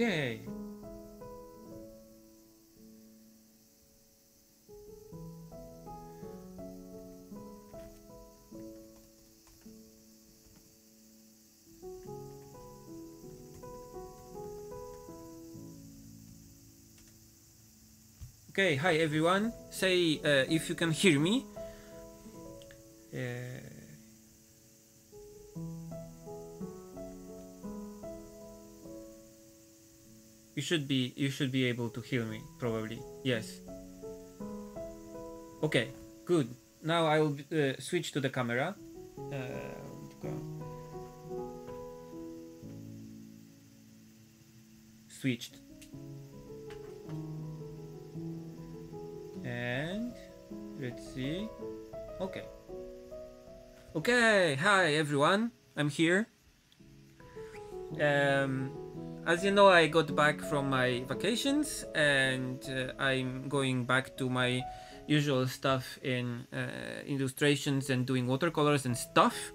Okay. Okay, hi everyone. Say if you can hear me. You should be able to hear me probably. Yes. Okay, good. Now I will switch to the camera. Switched. And let's see. Okay. Okay, hi everyone. I'm here. As you know, I got back from my vacations and I'm going back to my usual stuff in illustrations and doing watercolors and stuff.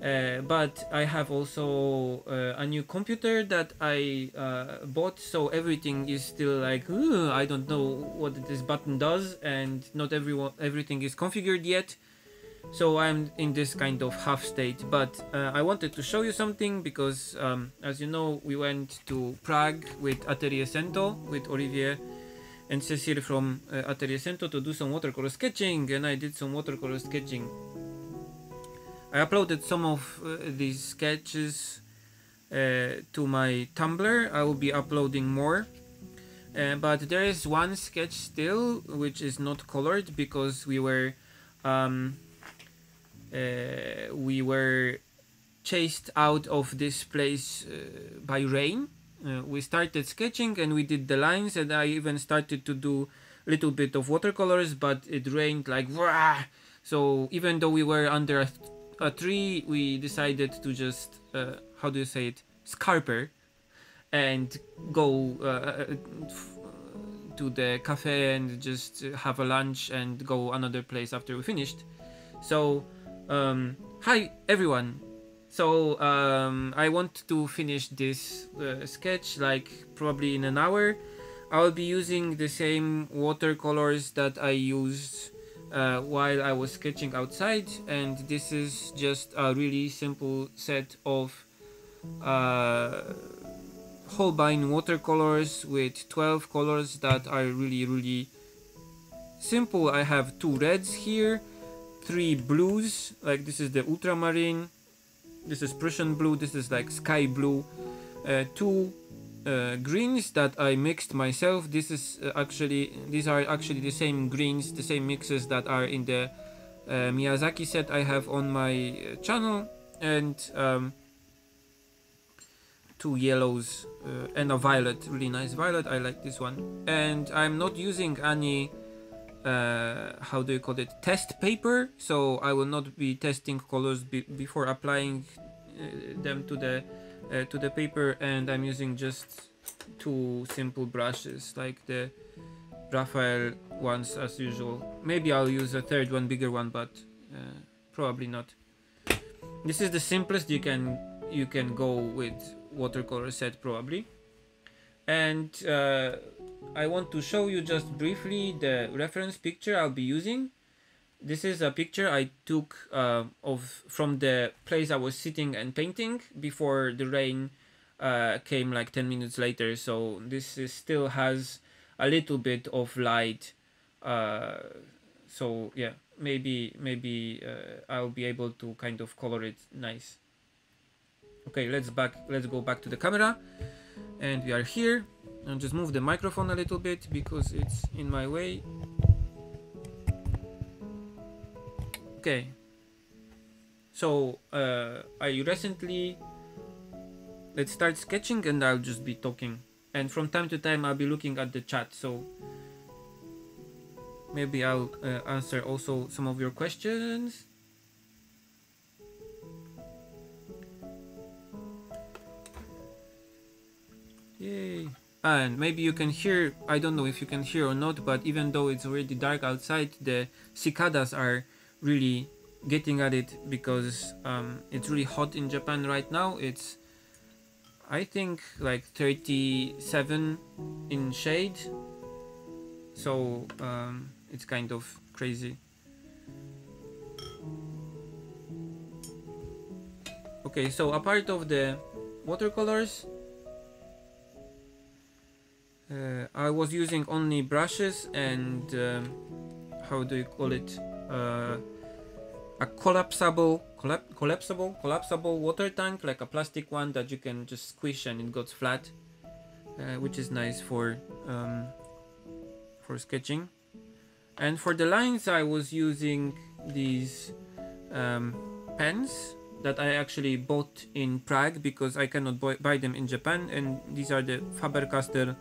But I have also a new computer that I bought, so everything is still like, I don't know what this button does, and not everything is configured yet. So I'm in this kind of half state, but I wanted to show you something because, as you know, we went to Prague with Atelier Cento, with Olivier and Cecile from Atelier Cento to do some watercolor sketching, and I did some watercolor sketching. I uploaded some of these sketches to my Tumblr. I will be uploading more. But there is one sketch still which is not colored because we were chased out of this place by rain. We started sketching and we did the lines, and I even started to do a little bit of watercolors, but it rained like wah! So even though we were under a tree, we decided to just how do you say it, scarper, and go to the cafe and just have a lunch and go another place after we finished. So hi everyone. So I want to finish this sketch like probably in an hour. I'll be using the same watercolors that I used while I was sketching outside, and this is just a really simple set of Holbein watercolors with 12 colors that are really simple. I have 2 reds here, 3 blues, like this is the ultramarine, this is Prussian blue, this is like sky blue, 2 greens that I mixed myself. These are actually the same greens, the same mixes that are in the Miyazaki set I have on my channel, and 2 yellows and a violet, really nice violet. I like this one, and I'm not using any how do you call it, test paper, so I will not be testing colors before applying them to the paper, and I'm using just 2 simple brushes like the Raphael ones as usual. Maybe I'll use a third one, bigger one, but probably not. This is the simplest you can go with watercolor set probably. And I want to show you just briefly the reference picture I'll be using. This is a picture I took from the place I was sitting and painting before the rain came like 10 minutes later. So this still has a little bit of light. So yeah, maybe I'll be able to kind of color it nice. Okay, let's go back to the camera, and we are here. I'll just move the microphone a little bit because it's in my way. Okay, so I recently, let's start sketching and I'll just be talking, and from time to time I'll be looking at the chat, so maybe I'll answer also some of your questions. Yay. And maybe you can hear, I don't know if you can hear or not, but even though it's already dark outside, the cicadas are really getting at it because it's really hot in Japan right now. It's I think like 37 in shade, so it's kind of crazy. Okay, so apart of the watercolors, I was using only brushes and how do you call it? A collapsible water tank, like a plastic one that you can just squish and it goes flat, which is nice for sketching. And for the lines, I was using these pens that I actually bought in Prague because I cannot buy them in Japan, and these are the Faber-Castell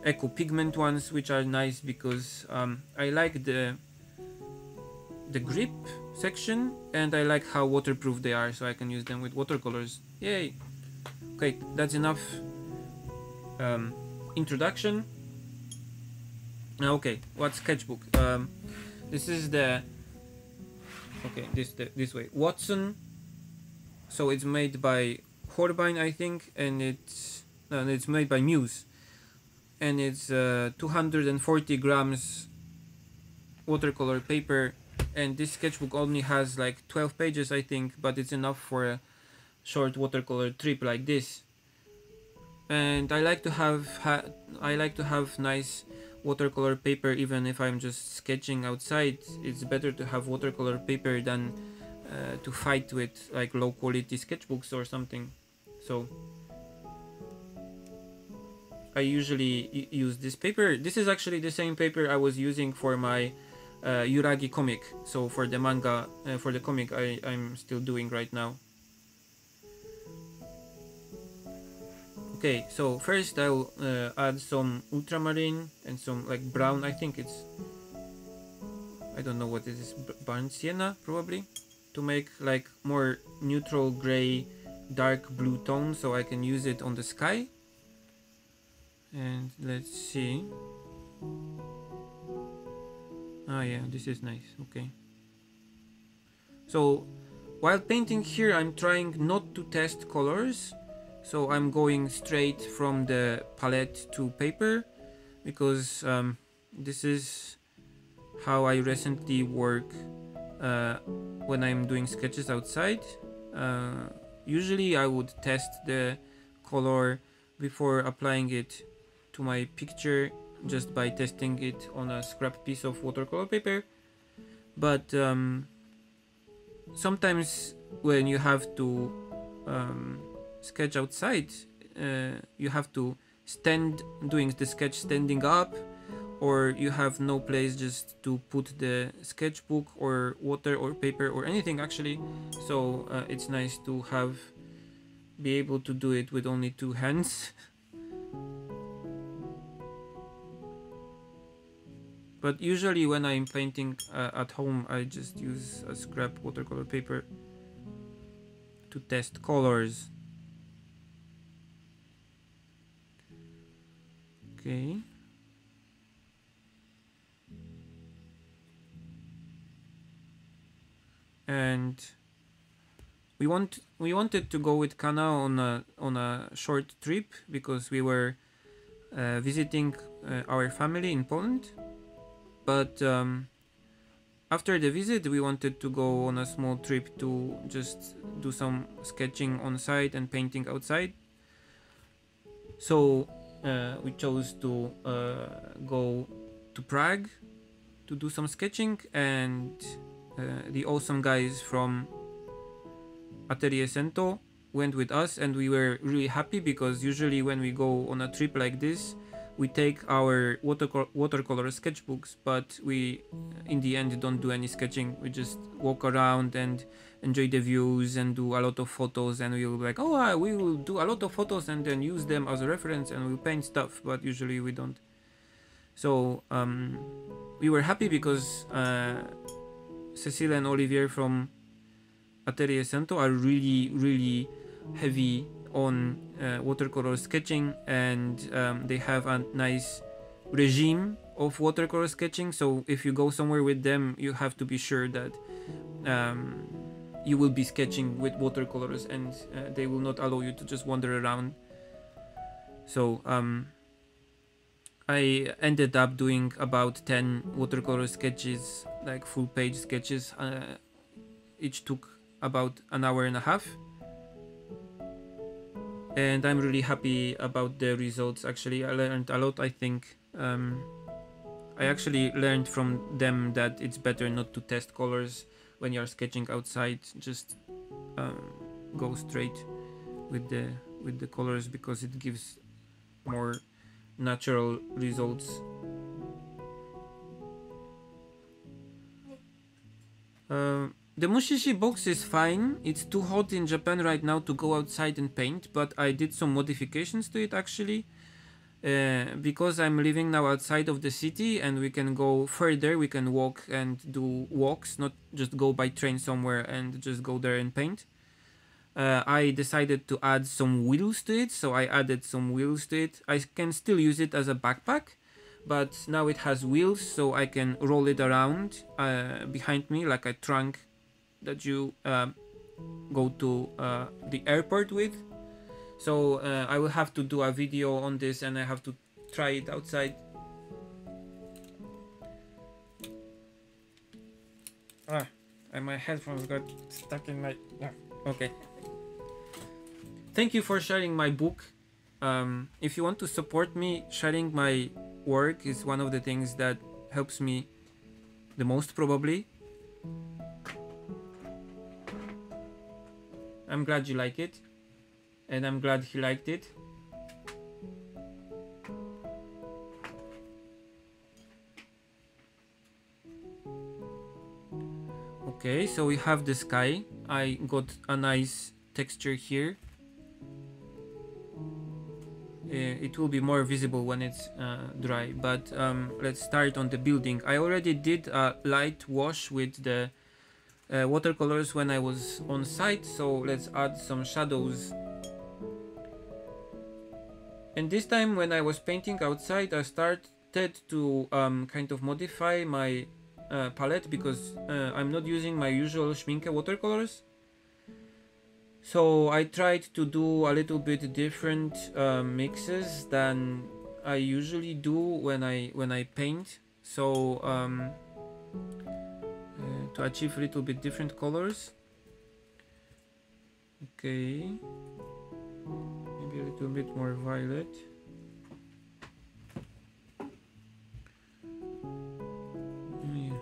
Eco Pigment ones, which are nice because I like the grip section and I like how waterproof they are, so I can use them with watercolors. Yay! Okay, that's enough introduction. Okay, what sketchbook? This is the this way Watson. So it's made by Holbein, I think, and it's made by Muse, and it's 240 grams watercolor paper, and this sketchbook only has like 12 pages, I think, but it's enough for a short watercolor trip like this. And I like to have nice watercolor paper even if I'm just sketching outside. It's better to have watercolor paper than to fight with like low quality sketchbooks or something. So I usually use this paper. This is actually the same paper I was using for my Yuragi comic. So for the manga, for the comic I'm still doing right now. Okay, so first I'll add some ultramarine and some like brown. I think it's, I don't know what it is, burnt sienna probably, to make like more neutral gray, dark blue tone, so I can use it on the sky. And let's see. Ah yeah, this is nice. Okay. So while painting here, I'm trying not to test colors. So I'm going straight from the palette to paper, because this is how I recently work when I'm doing sketches outside. Usually I would test the color before applying it to my picture just by testing it on a scrap piece of watercolor paper. But sometimes when you have to sketch outside, you have to stand doing the sketch standing up, or you have no place just to put the sketchbook or water or paper or anything actually. So it's nice to be able to do it with only two hands. But usually when I'm painting at home, I just use a scrap watercolor paper to test colors. Okay. And we wanted to go with Kana on a short trip because we were visiting our family in Poland. But after the visit, we wanted to go on a small trip to just do some sketching on site and painting outside. So we chose to go to Prague to do some sketching, and the awesome guys from Atelier Cento went with us, and we were really happy because usually when we go on a trip like this, we take our watercolor sketchbooks, but we in the end don't do any sketching. We just walk around and enjoy the views and do a lot of photos, and we'll be like, oh, we will do a lot of photos and then use them as a reference and we'll paint stuff, but usually we don't. So we were happy because Cecile and Olivier from Atelier Cento are really heavy on watercolor sketching, and they have a nice regime of watercolor sketching. So if you go somewhere with them, you have to be sure that you will be sketching with watercolors, and they will not allow you to just wander around So I ended up doing about 10 watercolor sketches, like full page sketches. Each took about an hour and a half, and I'm really happy about the results. Actually, I learned a lot. I think I actually learned from them that it's better not to test colors when you're sketching outside. Just go straight with the colors, because it gives more natural results. The Mushishi box is fine. It's too hot in Japan right now to go outside and paint, but I did some modifications to it actually. Because I'm living now outside of the city and we can go further, we can walk and do walks, not just go by train somewhere and just go there and paint. I decided to add some wheels to it, so I added some wheels to it. I can still use it as a backpack, but now it has wheels, so I can roll it around behind me like a trunk that you go to the airport with. So I will have to do a video on this, and I have to try it outside. And my headphones got stuck in my... Okay. Thank you for sharing my book. If you want to support me, sharing my work is one of the things that helps me the most, probably. I'm glad you like it, and I'm glad he liked it. Okay, so we have the sky. I got a nice texture here. It will be more visible when it's dry, but let's start on the building. I already did a light wash with the watercolors when I was on site, so let's add some shadows. And this time when I was painting outside, I started to kind of modify my palette, because I'm not using my usual Schminke watercolors. So I tried to do a little bit different mixes than I usually do when I paint. So to achieve a little bit different colors. Okay, maybe a little bit more violet. Yeah.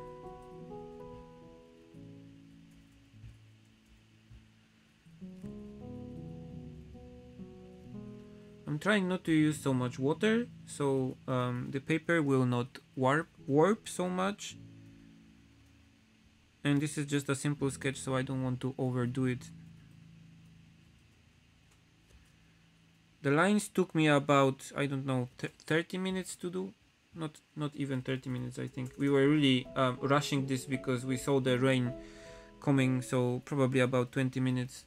I'm trying not to use so much water, so the paper will not warp so much. And this is just a simple sketch, so I don't want to overdo it. The lines took me about, I don't know, 30 minutes to do. Not even 30 minutes, I think. We were really rushing this because we saw the rain coming, so probably about 20 minutes.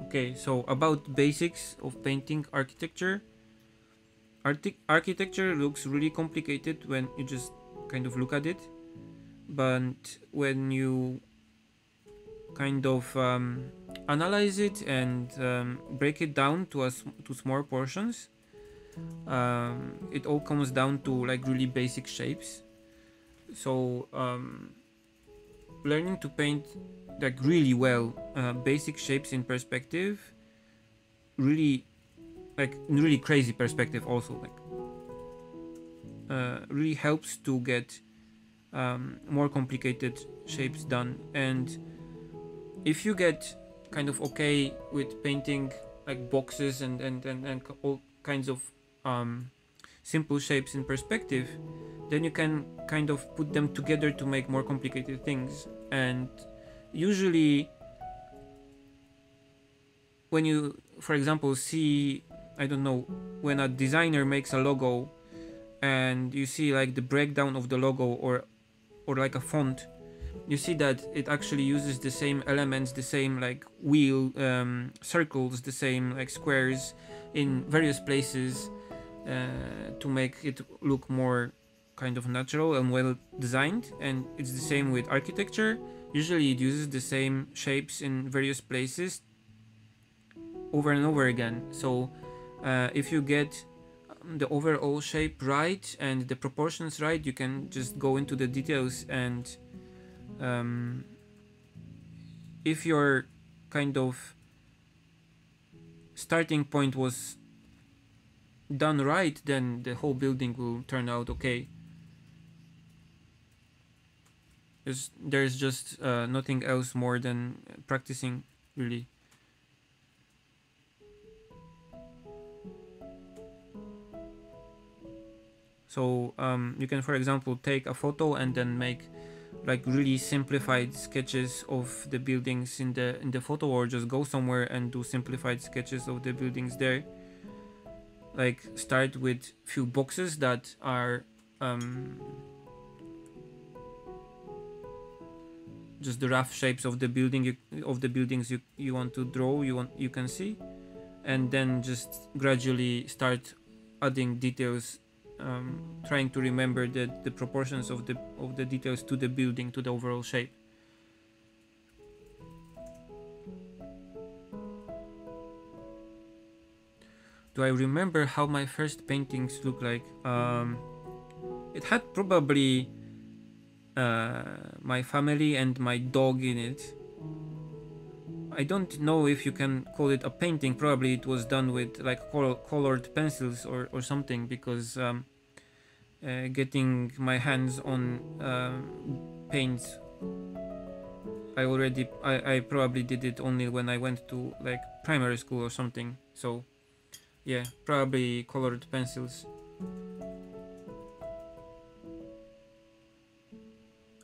Okay, so about basics of painting architecture. Architecture looks really complicated when you just kind of look at it, but when you kind of analyze it and break it down to small portions, it all comes down to like really basic shapes. So learning to paint like really well basic shapes in perspective, really crazy perspective also, like really helps to get more complicated shapes done. And if you get kind of okay with painting like boxes and all kinds of simple shapes in perspective, then you can kind of put them together to make more complicated things. And usually when you, for example, see, I don't know, when a designer makes a logo and you see like the breakdown of the logo or like a font, you see that it actually uses the same elements, the same like wheel, circles, the same like squares in various places to make it look more kind of natural and well designed, and it's the same with architecture. Usually it uses the same shapes in various places over and over again. So if you get the overall shape right and the proportions right, you can just go into the details, and if your kind of starting point was done right, then the whole building will turn out okay. There's just nothing else more than practicing, really. So you can, for example, take a photo and then make like really simplified sketches of the buildings in the photo, or just go somewhere and do simplified sketches of the buildings there. Like start with few boxes that are just the rough shapes of the buildings you want to draw, you can see, and then just gradually start adding details, trying to remember the proportions of the details to the building, to the overall shape. Do I remember how my first paintings look like? It had probably my family and my dog in it. I don't know if you can call it a painting. Probably it was done with like colored pencils or something, because getting my hands on paints, I probably did it only when I went to like primary school or something. So yeah, probably colored pencils.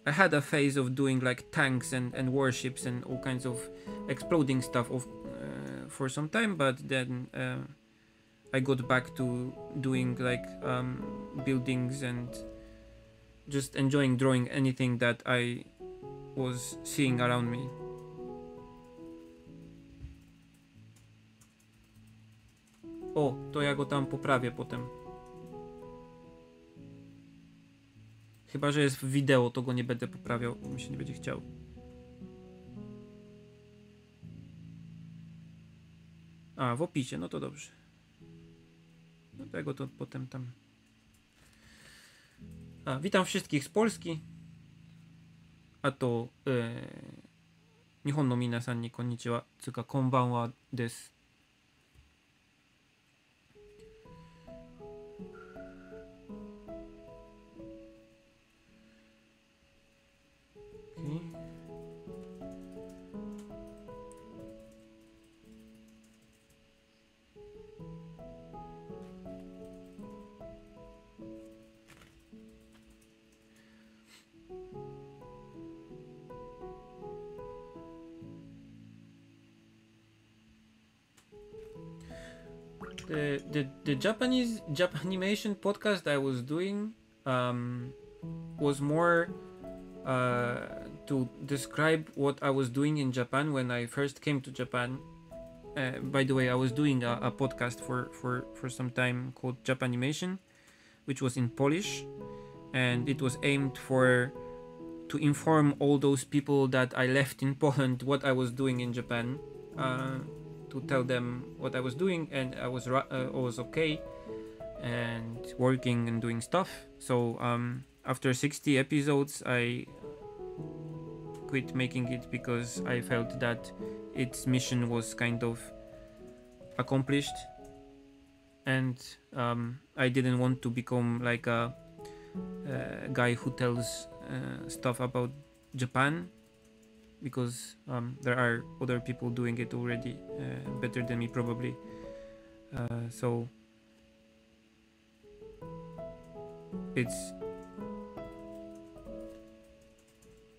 I had a phase of doing like tanks and warships and all kinds of exploding stuff for some time, but then I got back to doing like buildings and just enjoying drawing anything that I was seeing around me. O, to ja go tam poprawię potem. Chyba że jest w wideo, to go nie będę poprawiał, mi się nie będzie chciał. A, w opisie, no to dobrze. No tego to potem tam. A, witam wszystkich z Polski. A to 日本の皆さんにこんにちは。つうかこんばんはです。Okay. The Japanese Japanimation podcast I was doing was more to describe what I was doing in Japan when I first came to Japan. By the way, I was doing a podcast for some time called Japanimation, which was in Polish, and it was aimed to inform all those people that I left in Poland what I was doing in Japan. To tell them what I was doing, and I was okay and working and doing stuff. So after 60 episodes, I quit making it because I felt that its mission was kind of accomplished, and I didn't want to become like a guy who tells stuff about Japan, because there are other people doing it already better than me, probably. So it's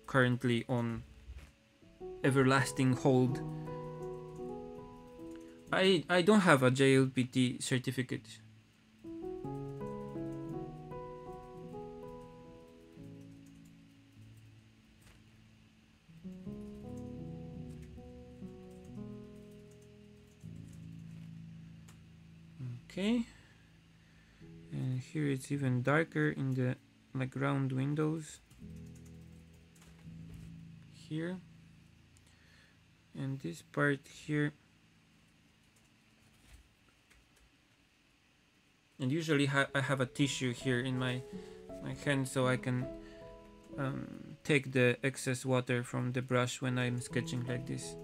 currently on everlasting hold. I don't have a JLPT certificate. Okay, and here it's even darker in the like round windows here, and this part here. And usually I have a tissue here in my hand, so I can take the excess water from the brush when I'm sketching like this.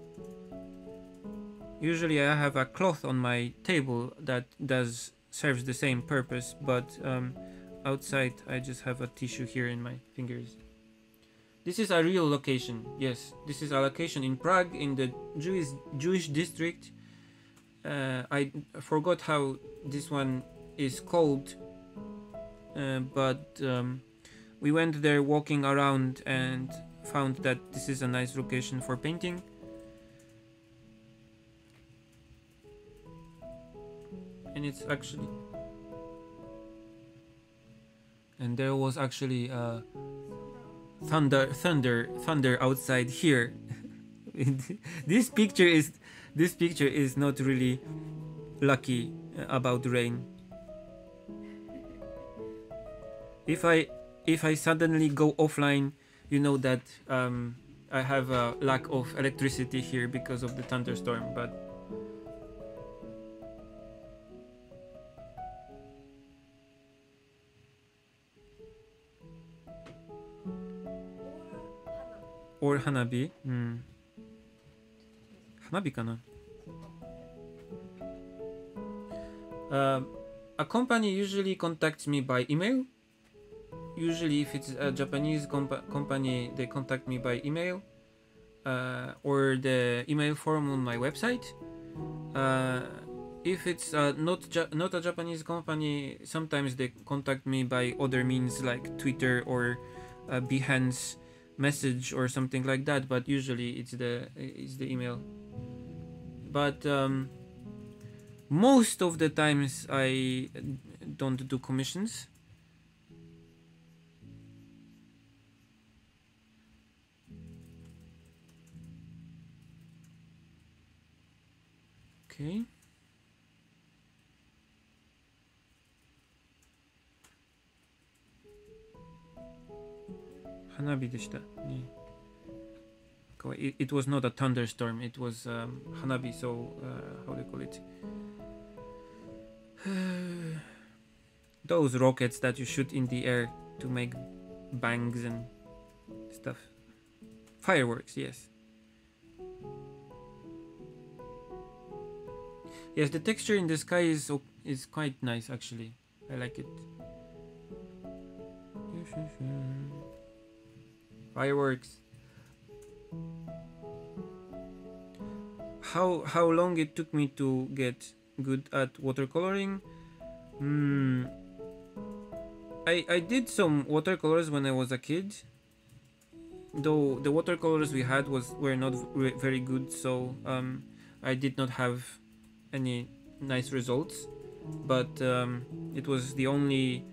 Usually I have a cloth on my table that serves the same purpose, but outside I just have a tissue here in my fingers. This is a real location. Yes, this is a location in Prague, in the Jewish district. I forgot how this one is called, but we went there walking around and found that this is a nice location for painting. And it's actually, and there was actually thunder outside here. This picture is not really lucky about rain. If I suddenly go offline, you know that I have a lack of electricity here because of the thunderstorm, but or hanabi. Hanabi kana? A company usually contacts me by email. Usually, if it's a Japanese company, they contact me by email or the email form on my website. If it's not a Japanese company, sometimes they contact me by other means like Twitter or Behance message or something like that. But usually it's the email. But most of the times I don't do commissions. Okay. Hanabi deshita. It was not a thunderstorm, it was hanabi, so how do you call it? Those rockets that you shoot in the air to make bangs and stuff. Fireworks, yes. Yes, the texture in the sky is quite nice actually. I like it. Fireworks. How long it took me to get good at watercoloring? I did some watercolors when I was a kid, though the watercolors we had were not very good, so I did not have any nice results, but it was the only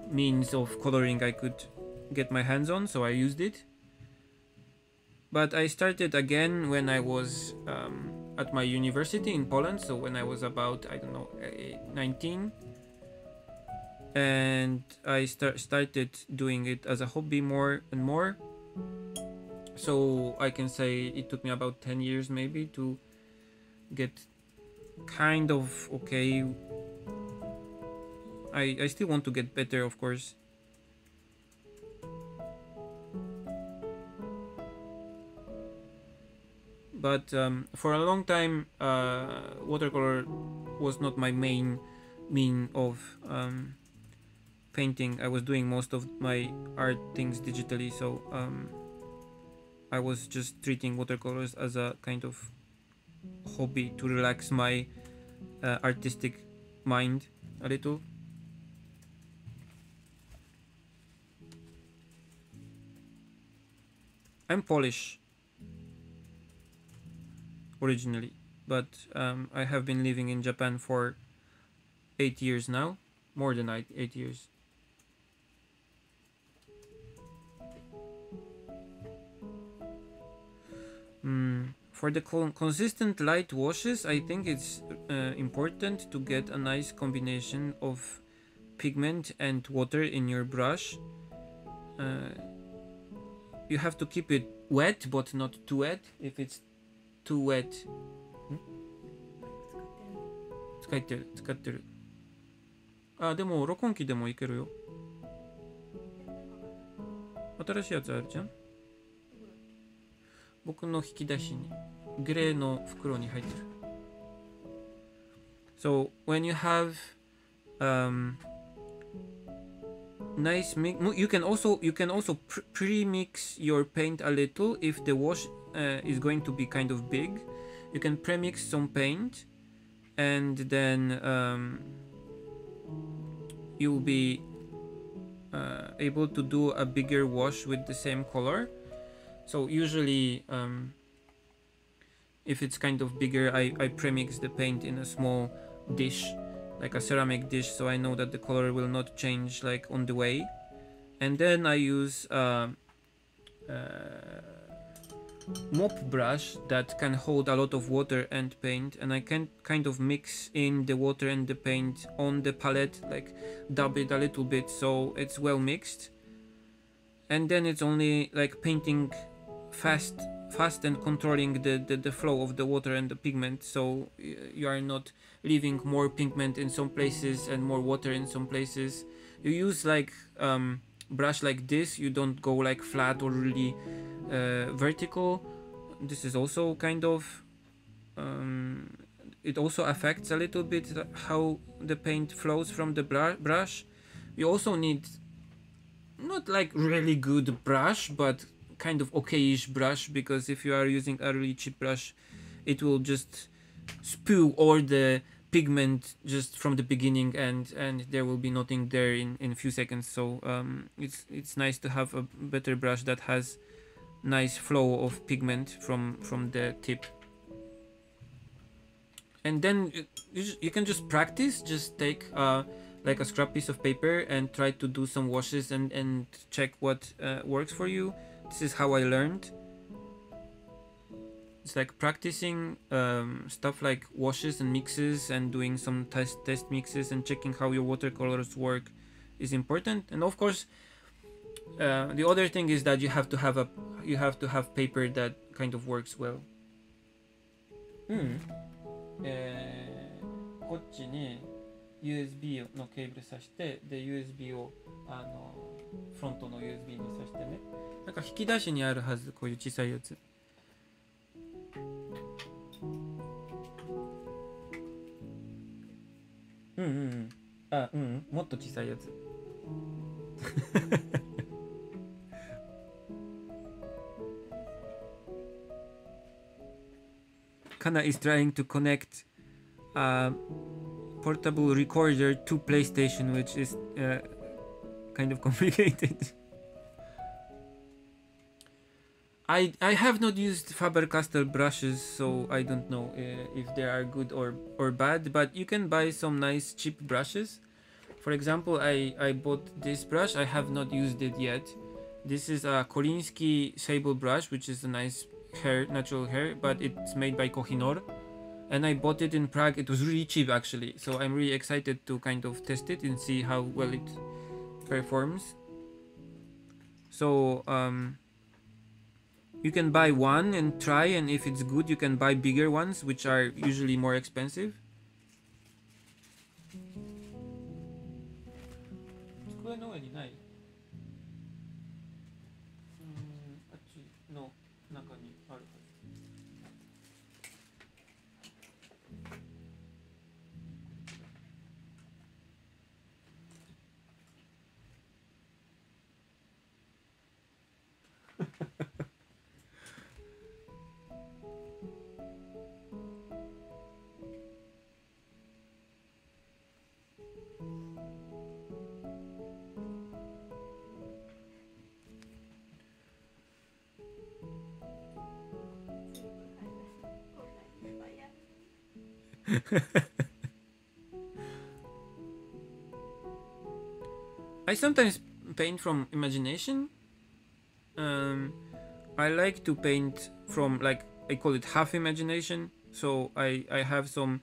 means of coloring I could get my hands on, so I used it. But I started again when I was at my university in Poland, so when I was about, I don't know, 19, and I started doing it as a hobby more and more. So I can say it took me about 10 years maybe to get kind of okay. I still want to get better, of course. But for a long time, watercolor was not my main mean of painting. I was doing most of my art things digitally, so I was just treating watercolors as a kind of hobby to relax my artistic mind a little. I'm Polish originally, but I have been living in Japan for 8 years now, more than 8 years. For the consistent light washes, I think it's important to get a nice combination of pigment and water in your brush. You have to keep it wet but not too wet. If it's too wet, 使ってる。あ、でも録音機でもいけるよ。新しいやつあるじゃん。僕の引き出しにグレーの袋に入ってる。So when you have nice mix, you can also pre-mix your paint a little if the wash is going to be kind of big. You can pre-mix some paint, and then you'll be able to do a bigger wash with the same color. So usually if it's kind of bigger, I pre-mix the paint in a small dish, like a ceramic dish, so I know that the color will not change like on the way. And then I use mop brush that can hold a lot of water and paint, and I can kind of mix in the water and the paint on the palette, like dab it a little bit so it's well mixed. And then it's only like painting fast and controlling the flow of the water and the pigment, so you are not leaving more pigment in some places and more water in some places. You use like brush like this, you don't go like flat or really vertical. This is also kind of it also affects a little bit how the paint flows from the brush. You also need not like really good brush, but kind of okayish brush, because if you are using a really cheap brush, it will just spew all the pigment just from the beginning, and there will be nothing there in a few seconds. So it's nice to have a better brush that has nice flow of pigment from the tip. And then you can just practice, just take like a scrap piece of paper and try to do some washes and check what works for you. This is how I learned. It's like practicing stuff like washes and mixes and doing some test mixes and checking how your watercolors work is important. And of course, the other thing is that you have to have paper that kind of works well. こっちに USB のケーブル挿して、で USB をフロントの USB に挿してね。なんか引き出しにあるはず、こういう小さいやつ。あ、もっと小さいやつ。Kana is trying to connect a portable recorder to PlayStation, which is kind of complicated. I have not used Faber-Castell brushes, so I don't know if they are good or bad, but you can buy some nice cheap brushes. For example, I bought this brush. I have not used it yet. This is a Kolinsky sable brush, which is a nice natural hair, but it's made by Kohinoor, and I bought it in Prague. It was really cheap actually, so I'm really excited to kind of test it and see how well it performs. So you can buy one and try, and if it's good you can buy bigger ones, which are usually more expensive. 机の上にない？あっちの中にあるはず。I sometimes paint from imagination. I like to paint from, like, I call it half imagination. So I have some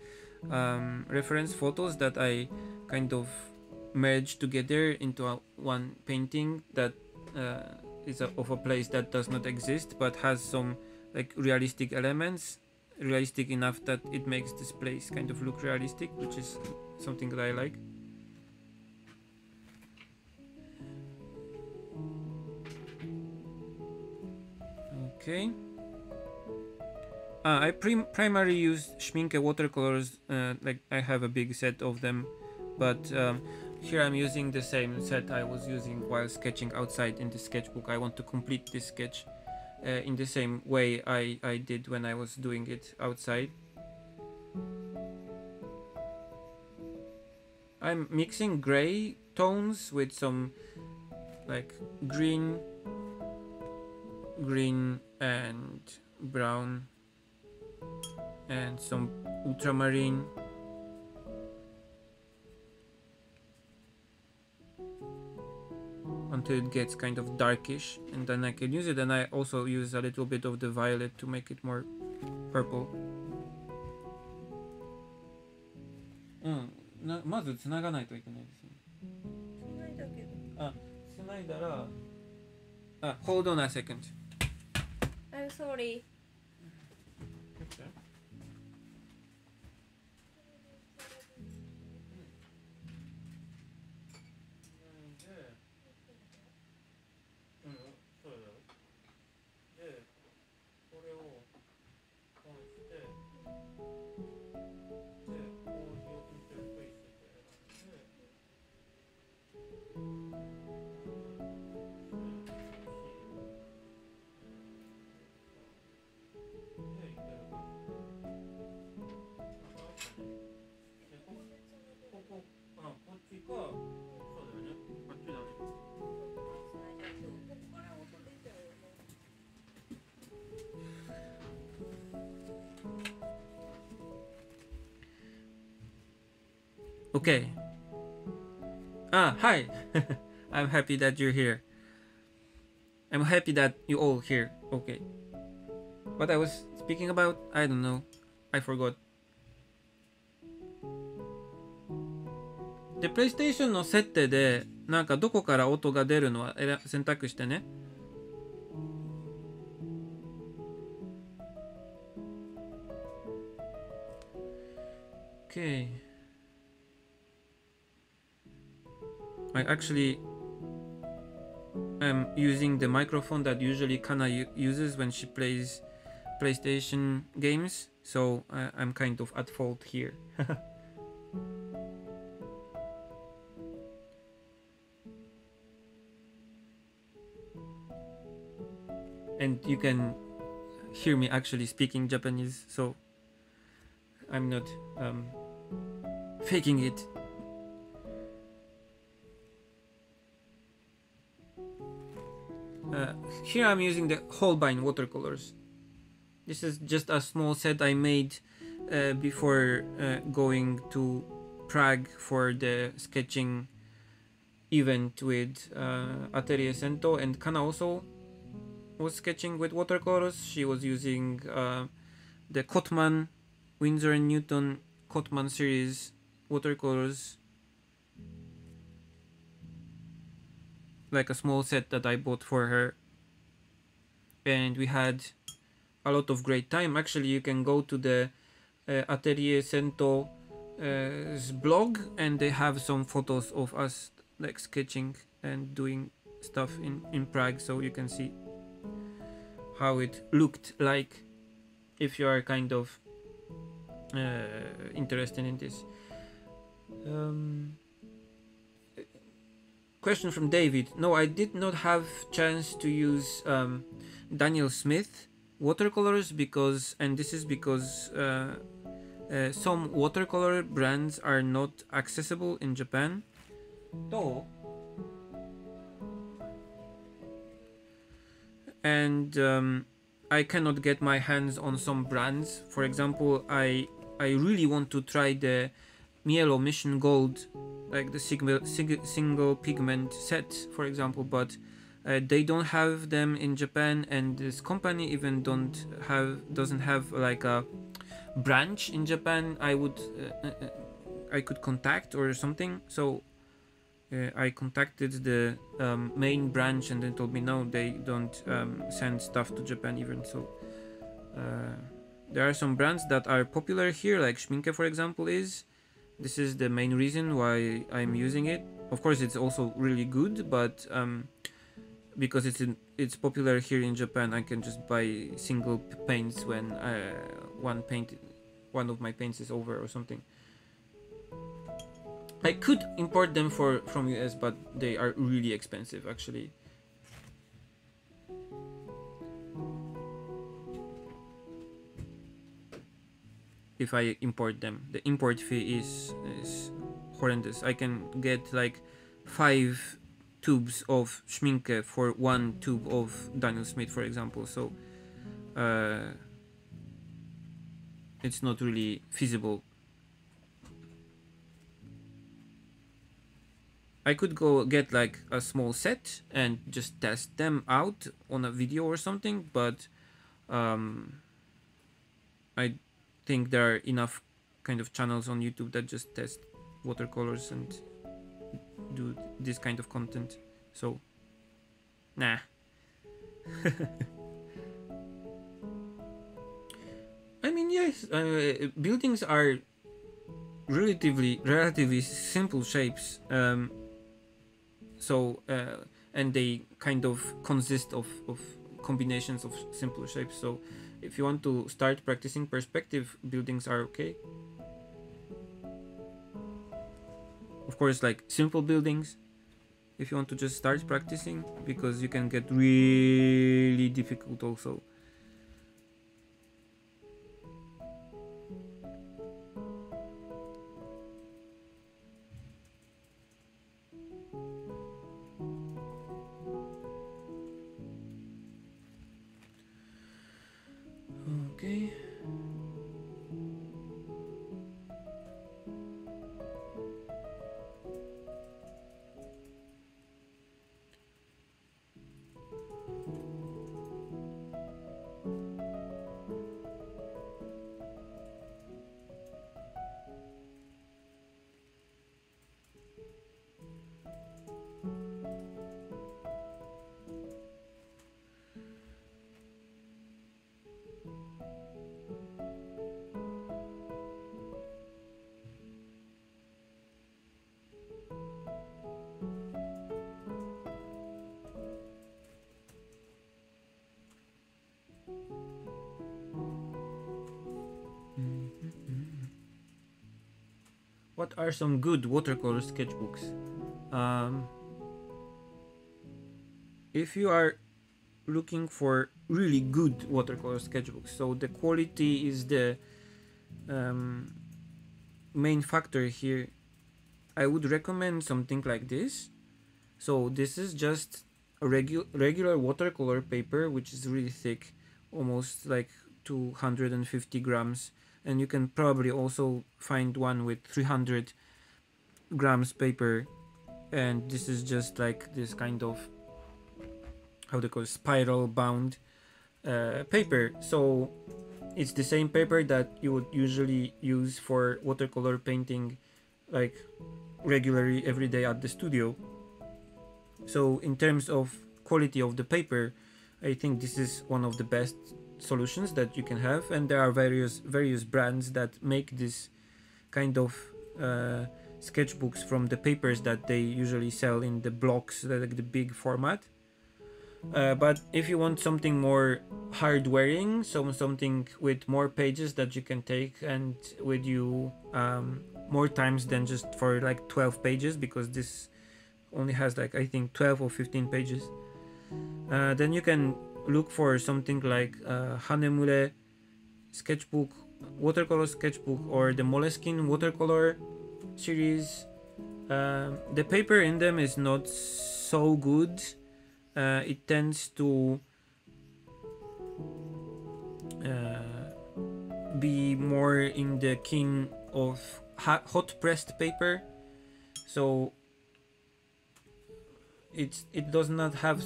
reference photos that I kind of merge together into one painting that is of a place that does not exist but has some like realistic elements, realistic enough that it makes this place kind of look realistic, which is something that I like. Okay. I primarily use Schminke watercolors, like I have a big set of them, but here I'm using the same set I was using while sketching outside in the sketchbook. I want to complete this sketch in the same way I did when I was doing it outside. I'm mixing gray tones with some like green and brown and some ultramarine. Until it gets kind of darkish, and then I can use it. And I also use a little bit of the violet to make it more purple. まずつながないといけないですね。つないだけど。つないだら。Hold on a second. I'm sorry. Okay. Hi. I'm happy that you're here. I'm happy that you all here. Okay. What I was speaking about, I don't know. I forgot. で、PlayStation の設定で、なんかどこから音が出るのは選択してね。Okay. I actually am using the microphone that usually Kana uses when she plays PlayStation games, so I'm kind of at fault here. And you can hear me actually speaking Japanese, so I'm not faking it. Here I'm using the Holbein watercolors. This is just a small set I made before going to Prague for the sketching event with Atelier Sento, and Kana also was sketching with watercolors. She was using the Cotman, Winsor & Newton Cotman series watercolors, like a small set that I bought for her, and we had a lot of great time. Actually, you can go to the Atelier Sento's blog, and they have some photos of us like sketching and doing stuff in Prague, so you can see how it looked like if you are kind of interested in this. Question from David. No, I did not have chance to use Daniel Smith watercolors because, and this is because some watercolor brands are not accessible in Japan. And I cannot get my hands on some brands. For example, I really want to try the Mielo Mission Gold, like the single pigment set, for example, but they don't have them in Japan, and this company even doesn't have like a branch in Japan I could contact or something. So I contacted the main branch and they told me no, they don't send stuff to Japan even. So there are some brands that are popular here, like Schminke for example is. This is the main reason why I'm using it. Of course it's also really good, but because it's popular here in Japan, I can just buy single paints when one of my paints is over or something. I could import them from US, but they are really expensive actually. If I import them, the import fee is horrendous. I can get like 5 tubes of Schminke for 1 tube of Daniel Smith, for example. So it's not really feasible. I could go get like a small set and just test them out on a video or something, but I think there are enough kind of channels on YouTube that just test watercolors and do this kind of content. So, nah. I mean, yes, buildings are relatively simple shapes. And they kind of consist of combinations of simple shapes. So if you want to start practicing perspective, buildings are okay. Of course, like simple buildings, if you want to just start practicing, because you can get really difficult also. Okay. What are some good watercolor sketchbooks? If you are looking for really good watercolor sketchbooks, so the quality is the main factor here, I would recommend something like this. So this is just a regular watercolor paper, which is really thick, almost like 250 grams, and you can probably also find one with 300 grams paper, and this is just like this kind of, how they call it, spiral bound paper. So it's the same paper that you would usually use for watercolor painting, like regularly every day at the studio. So in terms of quality of the paper, I think this is one of the best solutions that you can have, and there are various brands that make this kind of sketchbooks from the papers that they usually sell in the blocks, like the big format. But if you want something more hard wearing, something with more pages that you can take and with you more times than just for like 12 pages, because this only has like I think 12 or 15 pages, then you can look for something like Hanemure sketchbook, watercolor sketchbook, or the Moleskine watercolor series. The paper in them is not so good. It tends to be more in the kin of hot pressed paper, so it does not have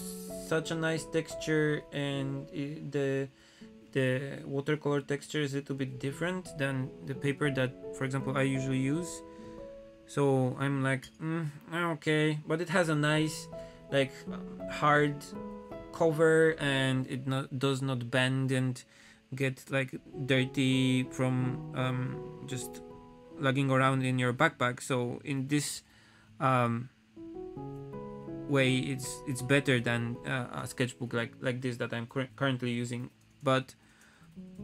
such a nice texture, and the watercolor texture is a little bit different than the paper that, for example, I usually use. So I'm like, okay, but it has a nice, like, hard cover, and it does not bend and get like dirty from just lugging around in your backpack. So in this um, way, it's better than a sketchbook like this that I'm currently using. But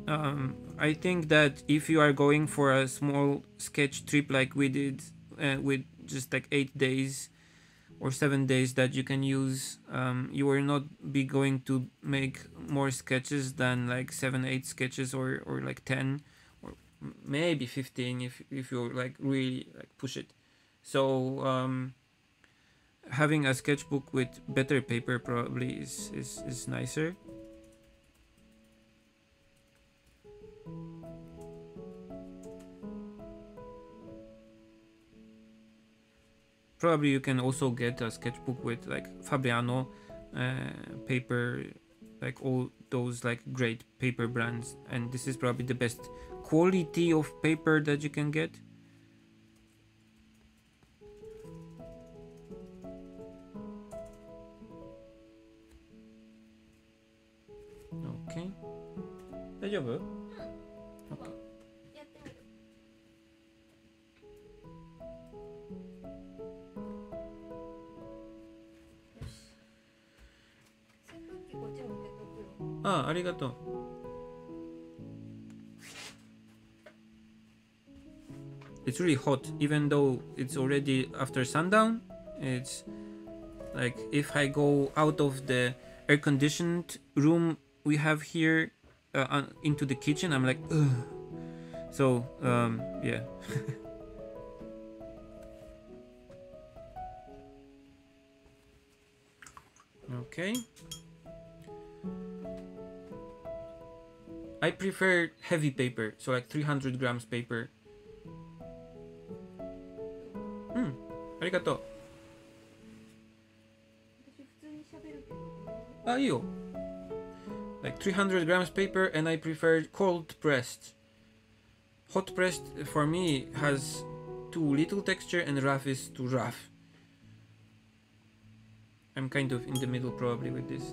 I think that if you are going for a small sketch trip like we did, with just like 8 days or 7 days that you can use, you will not be going to make more sketches than like 7 8 sketches, or like 10, or maybe 15 if you like really like push it. So having a sketchbook with better paper probably is nicer. Probably you can also get a sketchbook with like Fabriano paper, like all those like great paper brands, and this is probably the best quality of paper that you can get. Okay, 大丈夫？ Okay. やってみる。よし。扇風機こっち向けとくよ。ああ、ありがとう。It's really hot, even though it's already after sundown. It's like if I go out of the air conditioned room we have here into the kitchen, I'm like, ugh. So yeah. Okay. I prefer heavy paper, so like 300 grams paper. ありがとう。私普通に喋るけど。あ、いいよ。Like 300 grams paper, and I prefer cold pressed. Hot pressed for me has too little texture, and rough is too rough. I'm kind of in the middle probably with this.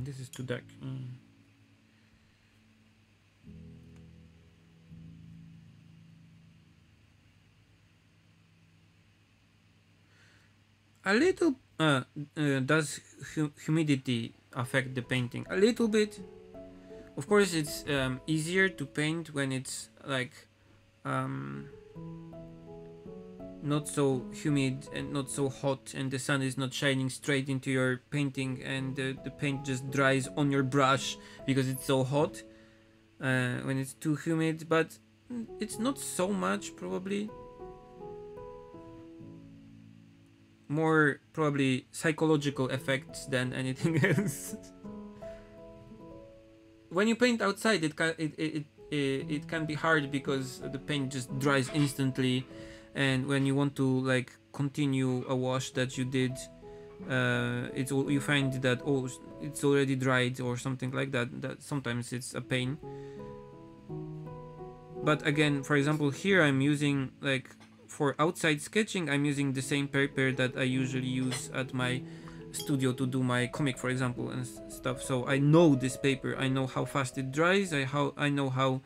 This is too dark. A little does humidity affect the painting? A little bit. Of course, it's easier to paint when it's like not so humid and not so hot, and the sun is not shining straight into your painting, and the paint just dries on your brush because it's so hot. When it's too humid, but it's not so much probably. More probably psychological effects than anything else. When you paint outside, it can be hard because the paint just dries instantly, and when you want to like continue a wash that you did, you find that it's already dried or something like that. That sometimes it's a pain. But again, for example, here I'm using like for outside sketching, I'm using the same paper that I usually use at my studio to do my comic, for example, and stuff. So I know this paper. I know how fast it dries. I know how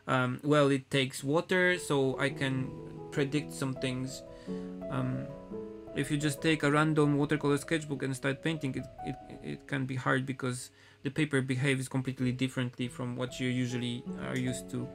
well it takes water, so I can predict some things. If you just take a random watercolor sketchbook and start painting, it can be hard because the paper behaves completely differently from what you usually are used to.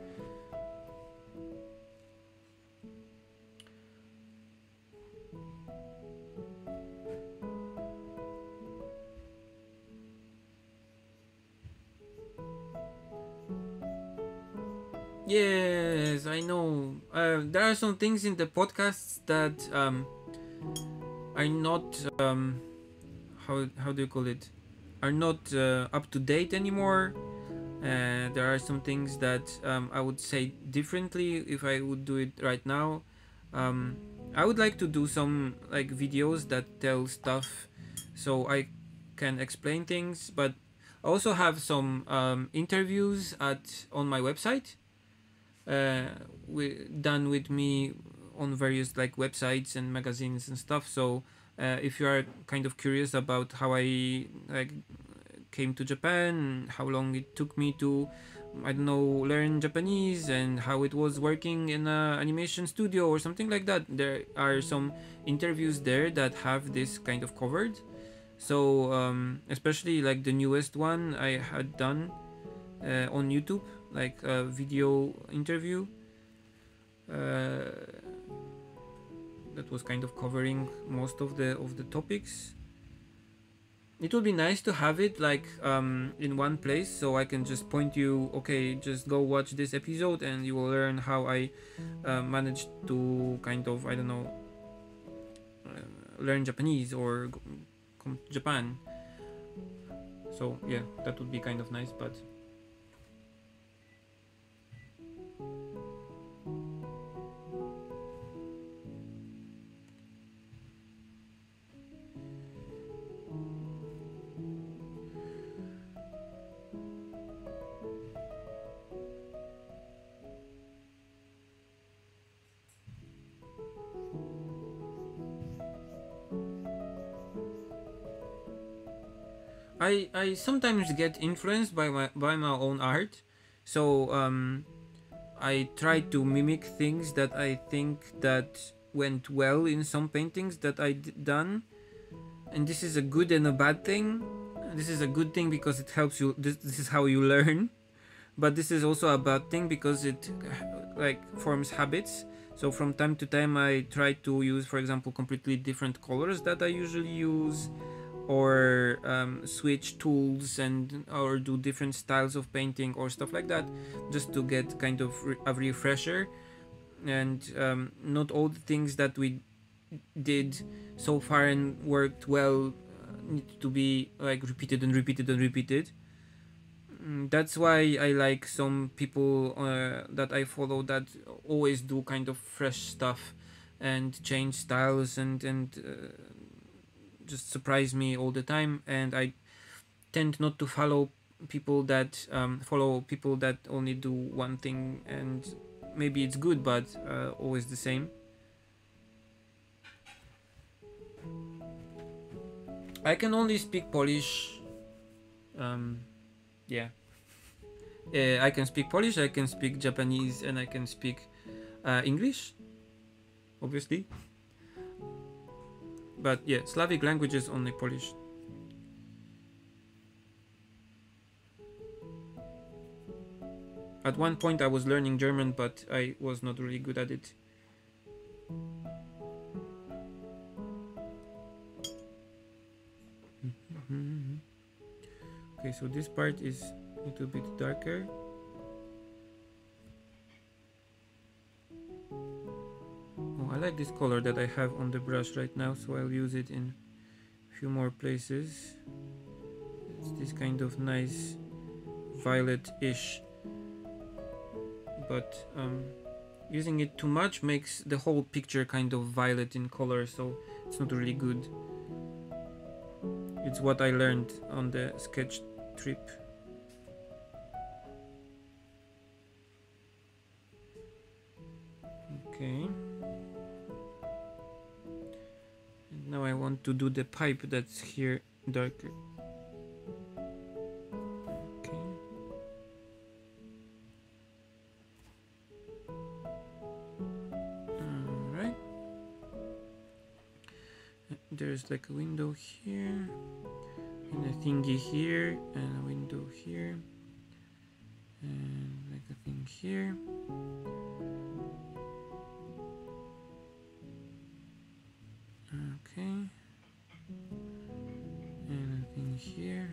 Yes, I know. There are some things in the podcasts that are not how do you call it? Are not up to date anymore. There are some things that I would say differently if I would do it right now. I would like to do some like videos that tell stuff, so I can explain things. But I also have some interviews at on my website, done with me on various like websites and magazines and stuff. So if you are kind of curious about how I like came to Japan, how long it took me to, I don't know, learn Japanese, and how it was working in a animation studio or something like that, there are some interviews there that have this kind of covered. So especially like the newest one I had done on YouTube, like a video interview uh, that was kind of covering most of the topics. It would be nice to have it like in one place, so I can just point you, okay, just go watch this episode and you will learn how I managed to kind of, I don't know, learn Japanese or come to Japan. So yeah, that would be kind of nice. But I sometimes get influenced by my own art, so I try to mimic things that I think that went well in some paintings that done, and this is a good and a bad thing. This is a good thing because it helps you. This is how you learn, but this is also a bad thing because it like forms habits. So from time to time, I try to use, for example, completely different colors that I usually use, or switch tools and or do different styles of painting or stuff like that, just to get kind of a refresher. And not all the things that we did so far and worked well need to be like repeated and repeated and repeated. That's why I like some people that I follow that always do kind of fresh stuff and change styles and just surprise me all the time. And I tend not to follow people that only do one thing, and maybe it's good but always the same. I can only speak Polish. um, yeah. I can speak Polish, I can speak Japanese, and I can speak English, obviously. But yeah, Slavic languages only Polish. At one point I was learning German, but I was not really good at it. Okay, so this part is a little bit darker. Oh, I like this color that I have on the brush right now, so I'll use it in a few more places. It's this kind of nice violet-ish, but using it too much makes the whole picture kind of violet in color, so it's not really good. It's what I learned on the sketch trip. Okay. And now I want to do the pipe that's here darker. Okay. Alright. There's like a window here, and a thingy here, and a window here, and like a thing here. Okay. And a thing here.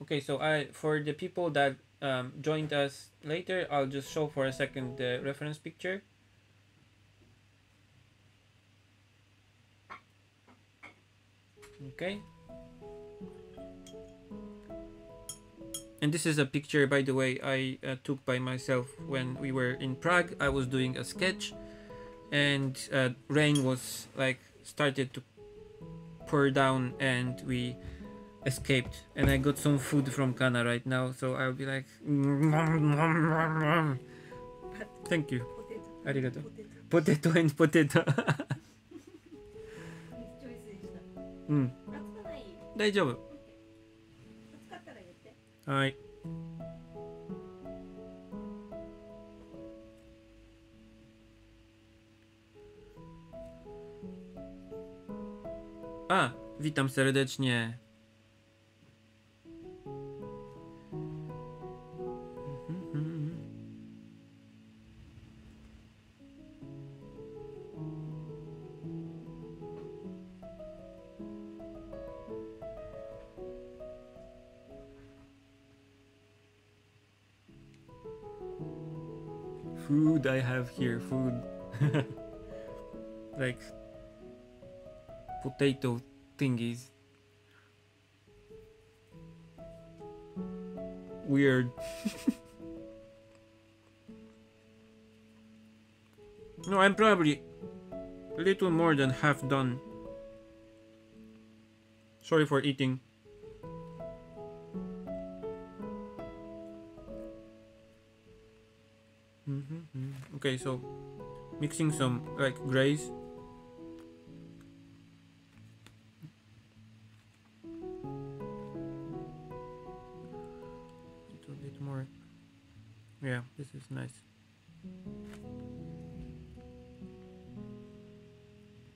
Okay, so for the people that joined us later, I'll just show for a second the reference picture. Okay. And this is a picture, by the way, I took by myself when we were in Prague. I was doing a sketch, and rain was like started to pour down, and we escaped. And I got some food from Kana right now, so I'll be like, thank you. ポテト Arigato. ポテト Potato and potato. チョイスでしたうん、熱くない大丈夫。熱かったら言ってはい。A, witam serdecznie. Food I have here, food. Like potato thingies. Weird. No, I'm probably a little more than half done. Sorry for eating. Okay, so mixing some like grays. A little bit more. Yeah, this is nice.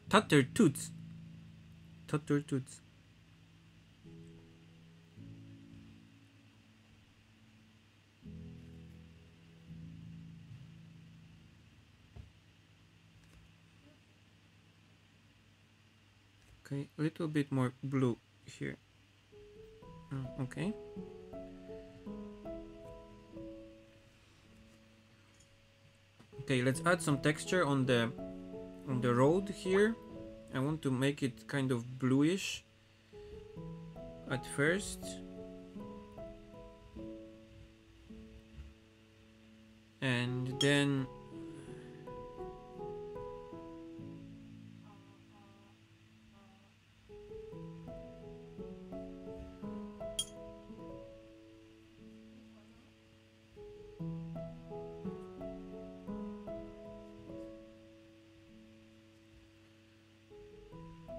Tutter toots. Tutter toots. Okay, a little bit more blue here. Okay. Okay, let's add some texture on the road here. I want to make it kind of bluish at first. And then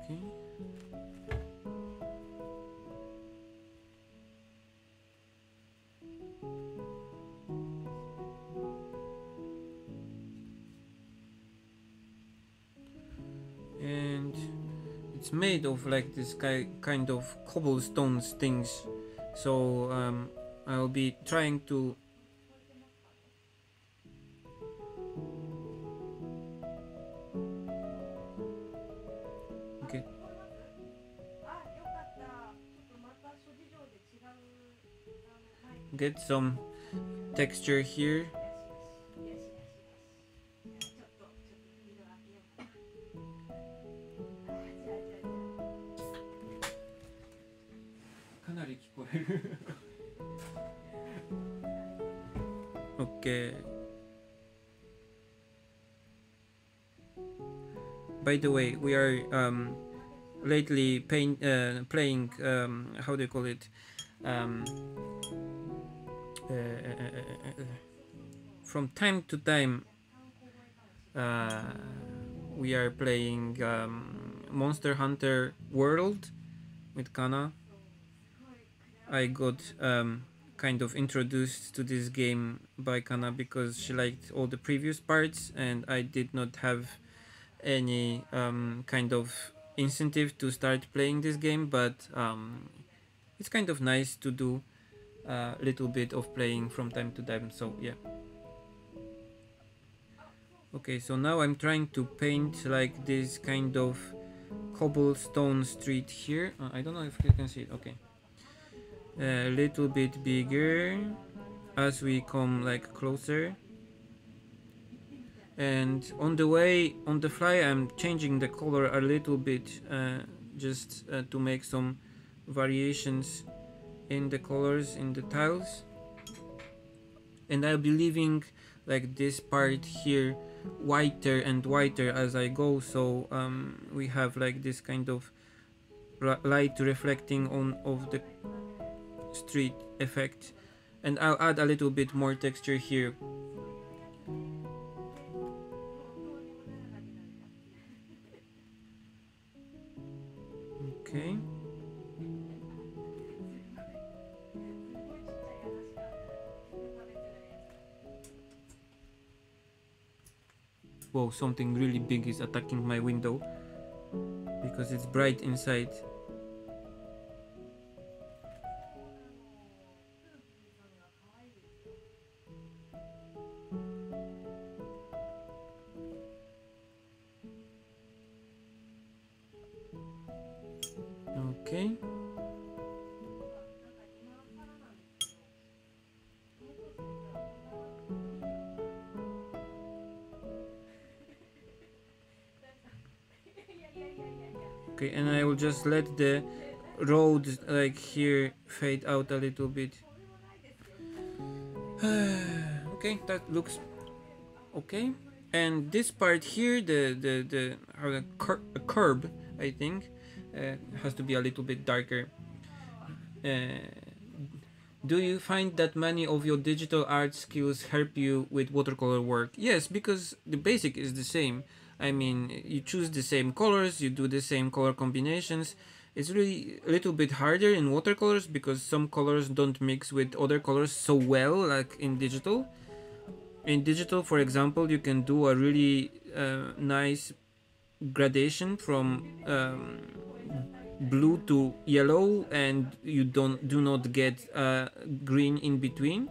okay. And it's made of like this kind of cobblestones things, so I'll be trying to get あ、よかったちょっとまた諸事情で違うマイク get some texture here. よしよしよしよしよしちょっとフィード開けようかなあ、じゃあかなり聞こえる。Okay. By the way, we are lately playing how do you call it? From time to time, we are playing Monster Hunter World with Kana. I got kind of introduced to this game by Kana because she liked all the previous parts, and I did not have any kind of incentive to start playing this game, but it's kind of nice to do a little bit of playing from time to time, so yeah. Okay, so now I'm trying to paint like this kind of cobblestone street here. I don't know if you can see it. Okay, a little bit bigger as we come like closer. And on the way, on the fly, I'm changing the color a little bit just to make some variations in the colors in the tiles. And I'll be leaving like this part here whiter and whiter as I go, so we have like this kind of light reflecting on of the street effect. And I'll add a little bit more texture here. Okay. Whoa, something really big is attacking my window because it's bright inside. Okay. Okay, and I will just let the road like here fade out a little bit. Okay, that looks okay. And this part here, the curb, I think, has to be a little bit darker. Do you find that many of your digital art skills help you with watercolor work? Yes, because the basic is the same. I mean, you choose the same colors, you do the same color combinations. It's really a little bit harder in watercolors because some colors don't mix with other colors so well, like in digital. In digital, for example, you can do a really nice gradation from blue to yellow, and you do not get green in between.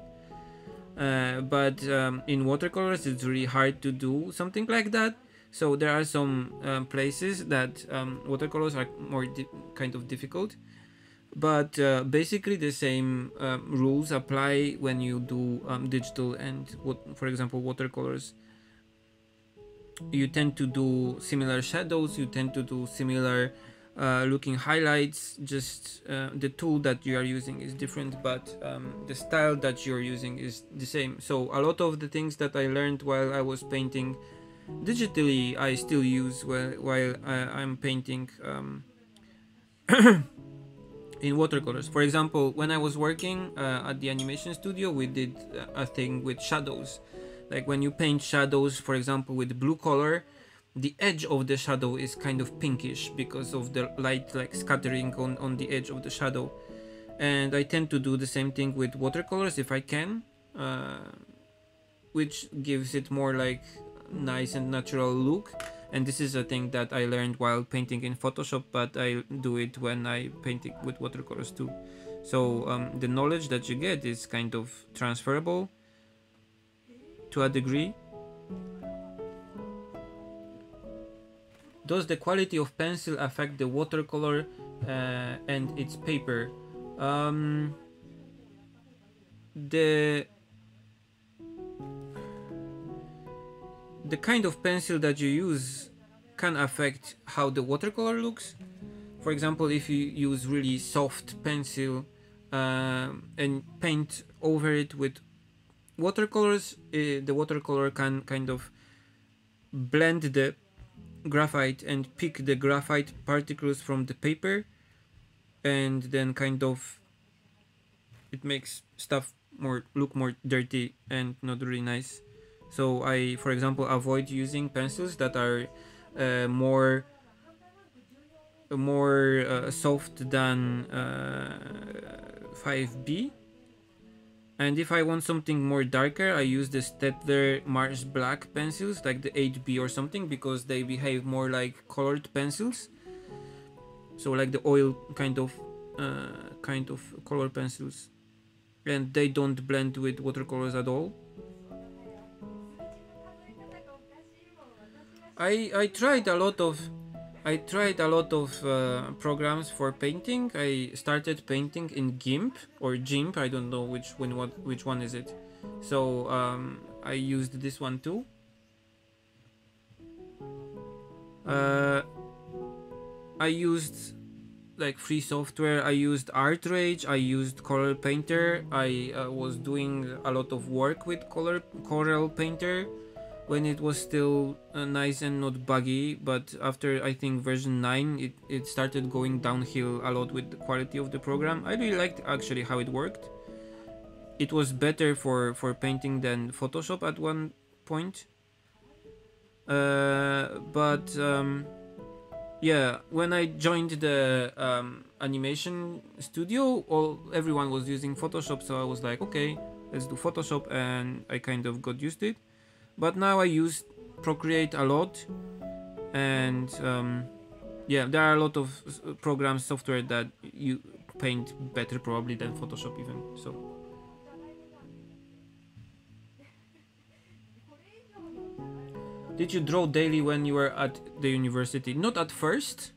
But in watercolors, it's really hard to do something like that. So there are some places that watercolors are more kind of difficult. But basically, the same rules apply when you do digital and, for example, watercolors. You tend to do similar shadows, you tend to do similar looking highlights, just the tool that you are using is different, but the style that you're using is the same. So a lot of the things that I learned while I was painting digitally I still use while I'm painting in watercolors. For example, when I was working at the animation studio, we did a thing with shadows. Like when you paint shadows, for example, with blue color, the edge of the shadow is kind of pinkish because of the light like scattering on the edge of the shadow. And I tend to do the same thing with watercolors if I can, which gives it more like nice and natural look. And this is a thing that I learned while painting in Photoshop, but I do it when I paint it with watercolors too. So the knowledge that you get is kind of transferable to a degree. Does the quality of pencil affect the watercolor and its paper? The kind of pencil that you use can affect how the watercolor looks. For example, if you use really soft pencil and paint over it with watercolors, the watercolor can kind of blend the graphite and pick the graphite particles from the paper, and then kind of it makes stuff look more dirty and not really nice. So I, for example, avoid using pencils that are more soft than 5B. And if I want something more darker, I use the Staedtler Mars Black pencils, like the 8B or something, because they behave more like colored pencils. So like the oil kind of color pencils, and they don't blend with watercolors at all. I tried a lot of programs for painting. I started painting in GIMP or GIMP. I don't know which one is it. So I used this one too. I used like free software. I used Artrage, I used Color Painter. I was doing a lot of work with Corel Painter when it was still nice and not buggy, but after I think version 9 it started going downhill a lot with the quality of the program. I really liked actually how it worked. It was better for painting than Photoshop at one point. But yeah, when I joined the animation studio, everyone was using Photoshop, so I was like, okay, let's do Photoshop, and I kind of got used to it. But now I use Procreate a lot, and yeah, there are a lot of programs, software that you paint better probably than Photoshop even. So じゃがいもがこれ以上のじゃがいも did you draw daily when you were at the university? Not at first.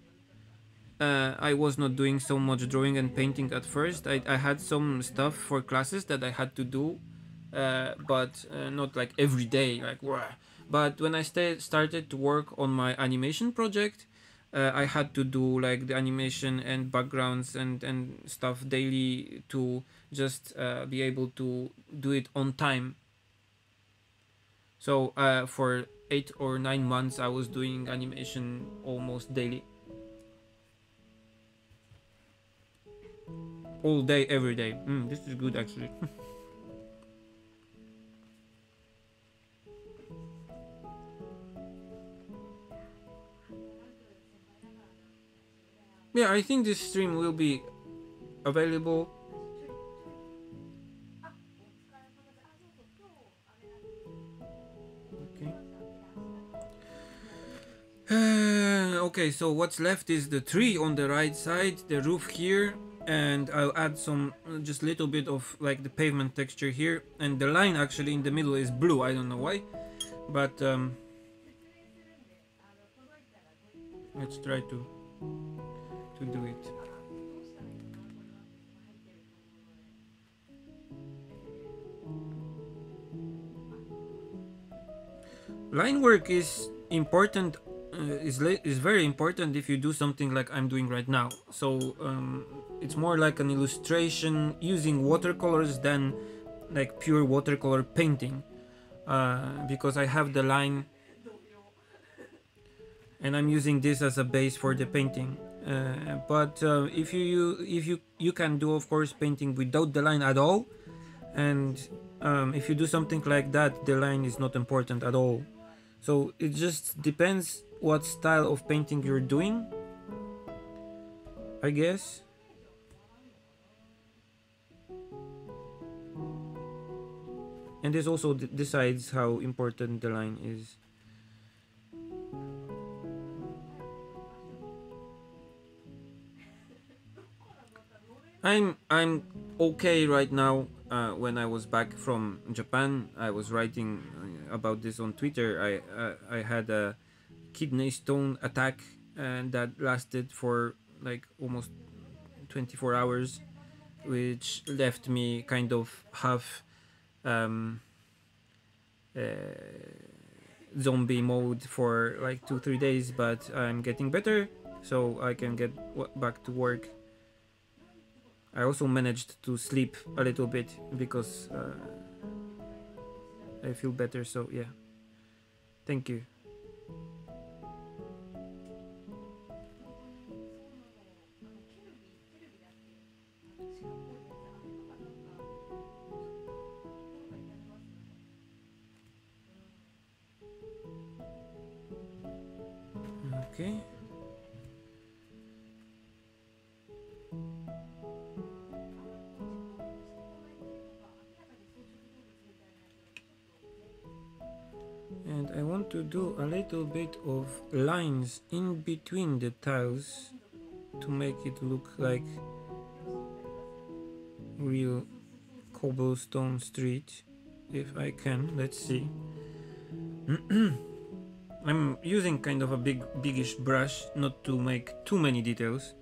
I was not doing so much drawing and painting at first. I had some stuff for classes that I had to do, but not like every day. Like, wah. But when I started to work on my animation project, I had to do like the animation and backgrounds and stuff daily to just be able to do it on time. So for 8 or 9 months, I was doing animation almost daily. All day, every day. This is good actually. Yeah, I think this stream will be available. あ、ちょいちょいちょい。あ、お疲れ様です。あ、そうそう、今日あれなんです。そうそう。Okay. Okay, so what's left is the tree on the right side, the roof here, and I'll add some just little bit of like the pavement texture here, and the line actually in the middle is blue. I don't know why, but 説明するんで、届いたらご一報ください。let's try to do it. どうしたらいいのかな、これが入ってるところで。あ、 Line work is important. Is very important if you do something like I'm doing right now. So it's more like an illustration using watercolors than like pure watercolor painting, because I have the line 同様。and I'm using this as a base for the painting. But if you can do of course painting without the line at all, and if you do something like that, the line is not important at all. So it just depends what style of painting you're doing, I guess. And this also decides how important the line is. I'm okay right now. When I was back from Japan, I was writing about this on Twitter. I had a kidney stone attack, and that lasted for like almost 24 hours, which left me kind of half um, uh, zombie mode for like 2-3 days. But I'm getting better, so I can get back to work. I also managed to sleep a little bit because I feel better, so yeah. Thank you. Okay. And I want to do a little bit of lines in between the tiles to make it look like real cobblestone street, if I can. Let's see. I'm using kind of a biggish brush not to make too many details.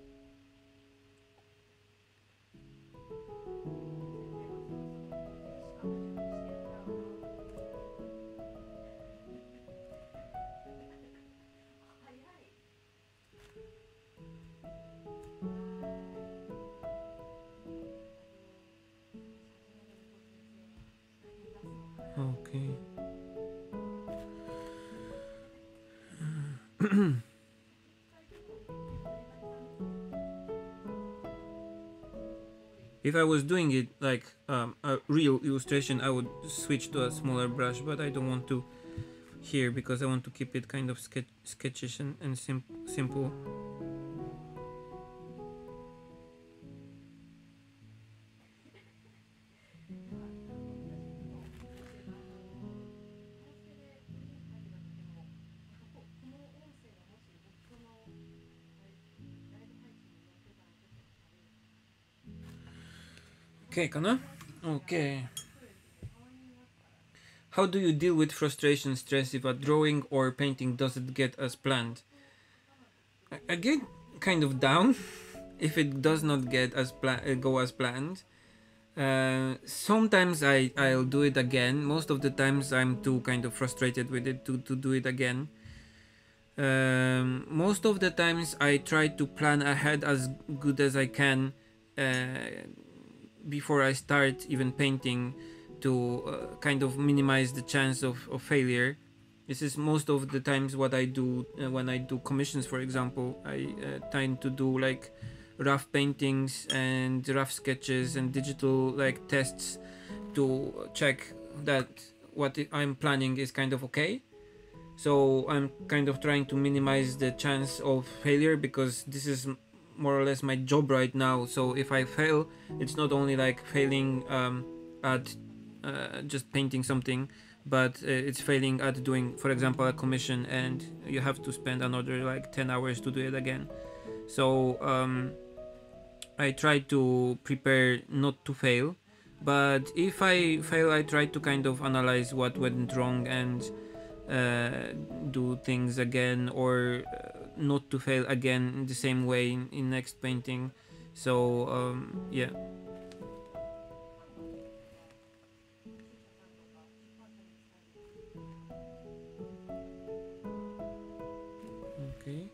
Okay. If I was doing it like a real illustration, I would switch to a smaller brush, but I don't want to here because I want to keep it kind of sketchish and simple. Okay, kana? Okay. How do you deal with frustration, stress if a drawing or painting doesn't get as planned? I get kind of down if it does not get as go as planned. Sometimes I'll do it again. Most of the times I'm too kind of frustrated with it to do it again. Most of the times I try to plan ahead as good as I can before I start even painting to kind of minimize the chance of failure. This is most of the times what I do when I do commissions, for example. I tend to do like rough paintings and rough sketches and digital like tests to check that what I'm planning is kind of okay. So I'm kind of trying to minimize the chance of failure because this is more or less my job right now. So if I fail, it's not only like failing at just painting something, but it's failing at doing, for example, a commission, and you have to spend another like 10 hours to do it again. So I try to prepare not to fail, but if I fail, I try to kind of analyze what went wrong and do things again, or not to fail again in the same way in next painting. So yeah. Okay.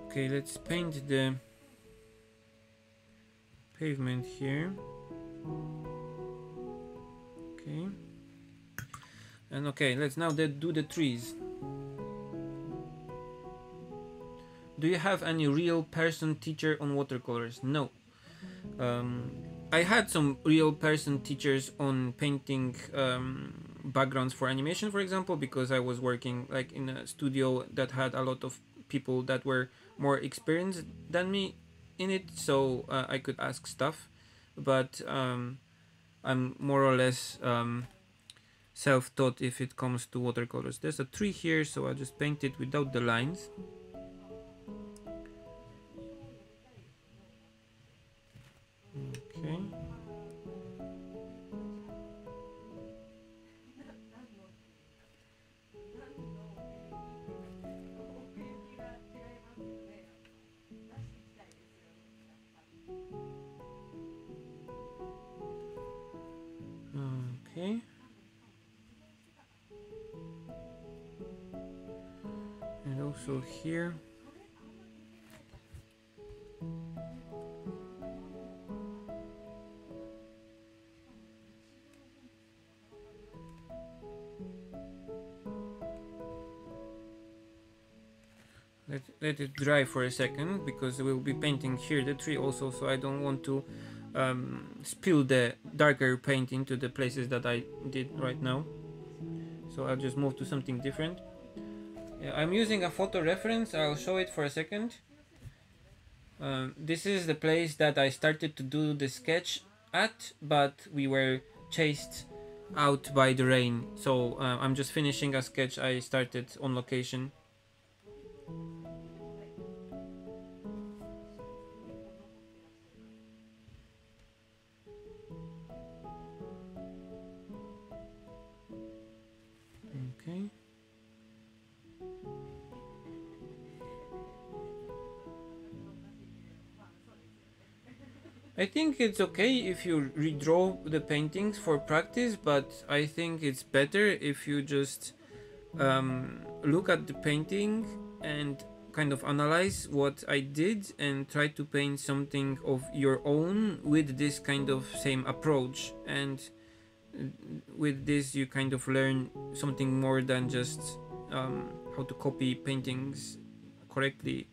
Okay, let's paint the pavement here. Okay. And okay, let's now do the trees. Do you have any real person teacher on watercolors? No. I had some real person teachers on painting backgrounds for animation, for example, because I was working like in a studio that had a lot of people that were more experienced than me in it, so I could ask stuff. But I'm more or less self-taught if it comes to watercolors. There's a tree here, so I'll just paint it without the lines. Okay. Okay. And also here. Let it dry for a second, because we'll be painting here the tree also, so I don't want to spill the darker paint into the places that I did right now. So I'll just move to something different. Yeah, I'm using a photo reference. I'll show it for a second. This is the place that I started to do the sketch at, but we were chased out by the rain. So I'm just finishing a sketch I started on location. Okay. I think it's okay if you redraw the paintings for practice, but I think it's better if you just look at the painting and kind of analyze what I did and try to paint something of your own with this kind of same approach. And with this, you kind of learn something more than just how to copy paintings correctly.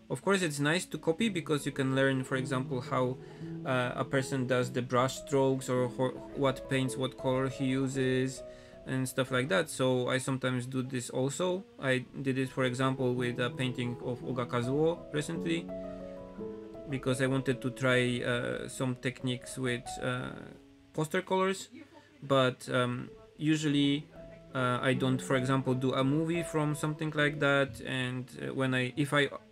Of course, it's nice to copy because you can learn, for example, how a person does the brush strokes, or what paints, what color he uses, and stuff like that. So I sometimes do this also. I did it, for example, with a painting of Oga Kazuo recently, because I wanted to try some techniques with poster colors. But usually I don't, for example, do a movie from something like that, and when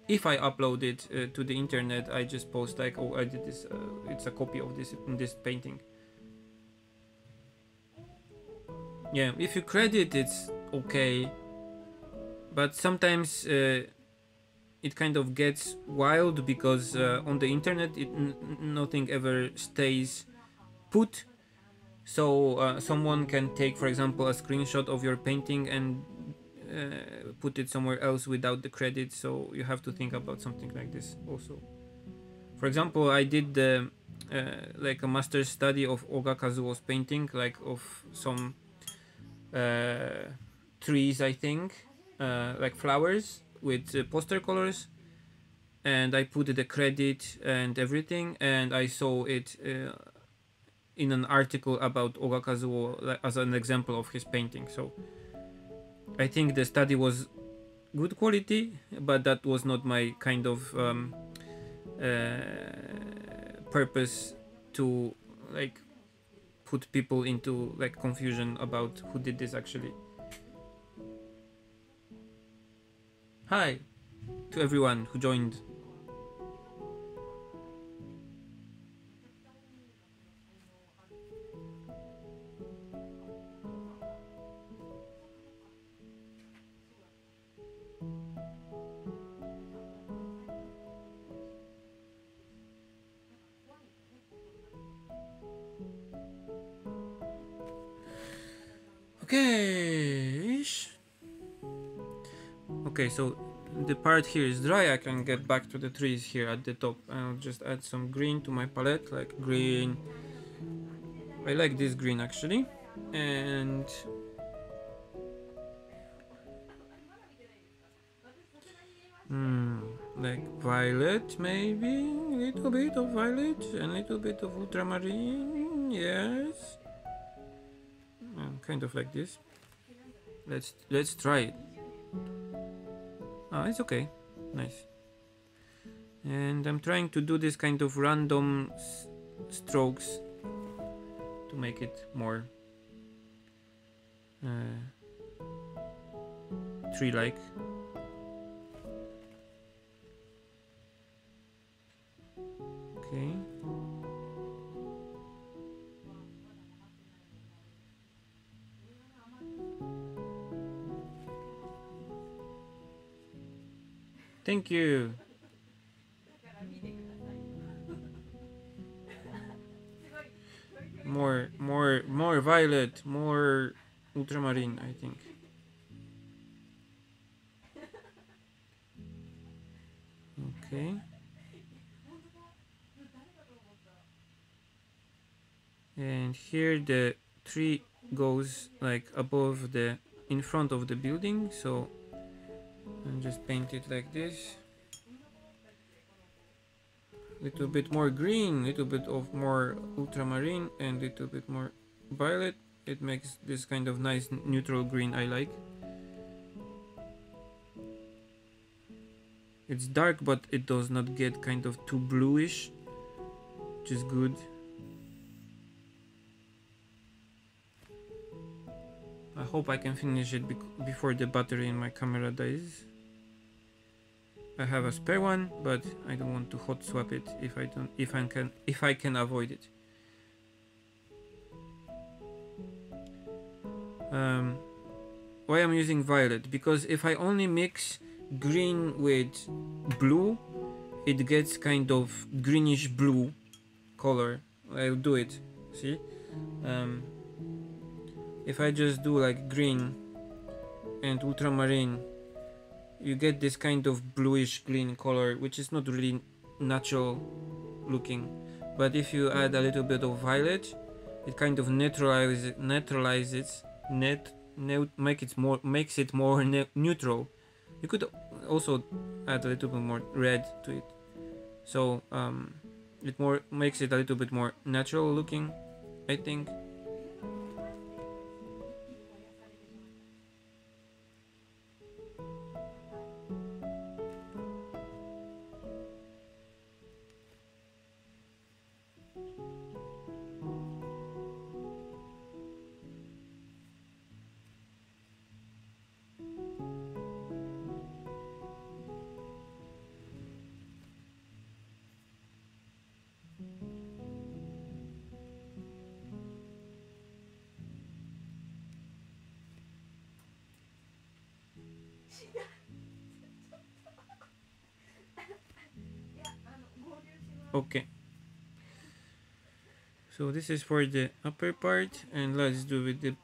if I upload it to the internet, I just post like, oh, I did this, it's a copy of this painting. Yeah, if you credit, it's okay, but sometimes it kind of gets wild, because on the internet nothing ever stays put. So someone can take, for example, a screenshot of your painting and put it somewhere else without the credit. So you have to think about something like this also. For example, I did like a master's study of Oga Kazuo's painting, like of some trees, I think, like flowers with poster colors, and I put the credit and everything, and I saw it in an article about Oga Kazuo as an example of his painting. So I think the study was good quality, but that was not my kind of purpose to like put people into like confusion about who did this actually. Hi to everyone who joined. Okay. Okay, so the part here is dry. I can get back to the trees here at the top. I'll just add some green to my palette, like green. I like this green actually. And like violet, maybe a little bit of violet and a little bit of ultramarine. Yes, kind of like this. Let's try it. Ah, it's okay. Nice. And I'm trying to do this kind of random strokes to make it more tree-like. Okay. Thank you. More violet, more ultramarine, I think. Okay. And here the tree goes like above the in front of the building, so I'll just paint it like this. Little bit more green, little bit of more ultramarine, and little bit more violet. It makes this kind of nice neutral green I like. It's dark, but it does not get kind of too bluish, which is good. I hope I can finish it before the battery in my camera dies. I have a spare one, but I don't want to hot swap it if I can avoid it. Why I'm using violet? Because if I only mix green with blue, it gets kind of greenish blue color. I'll do it. See? If I just do like green and ultramarine, you get this kind of bluish green color, which is not really natural looking. But if you add a little bit of violet, it kind of neutralizes makes it more neutral. You could also add a little bit more red to it, so it more makes it a little bit more natural looking, I think. Okay, so this is for the upper part, and let's do with the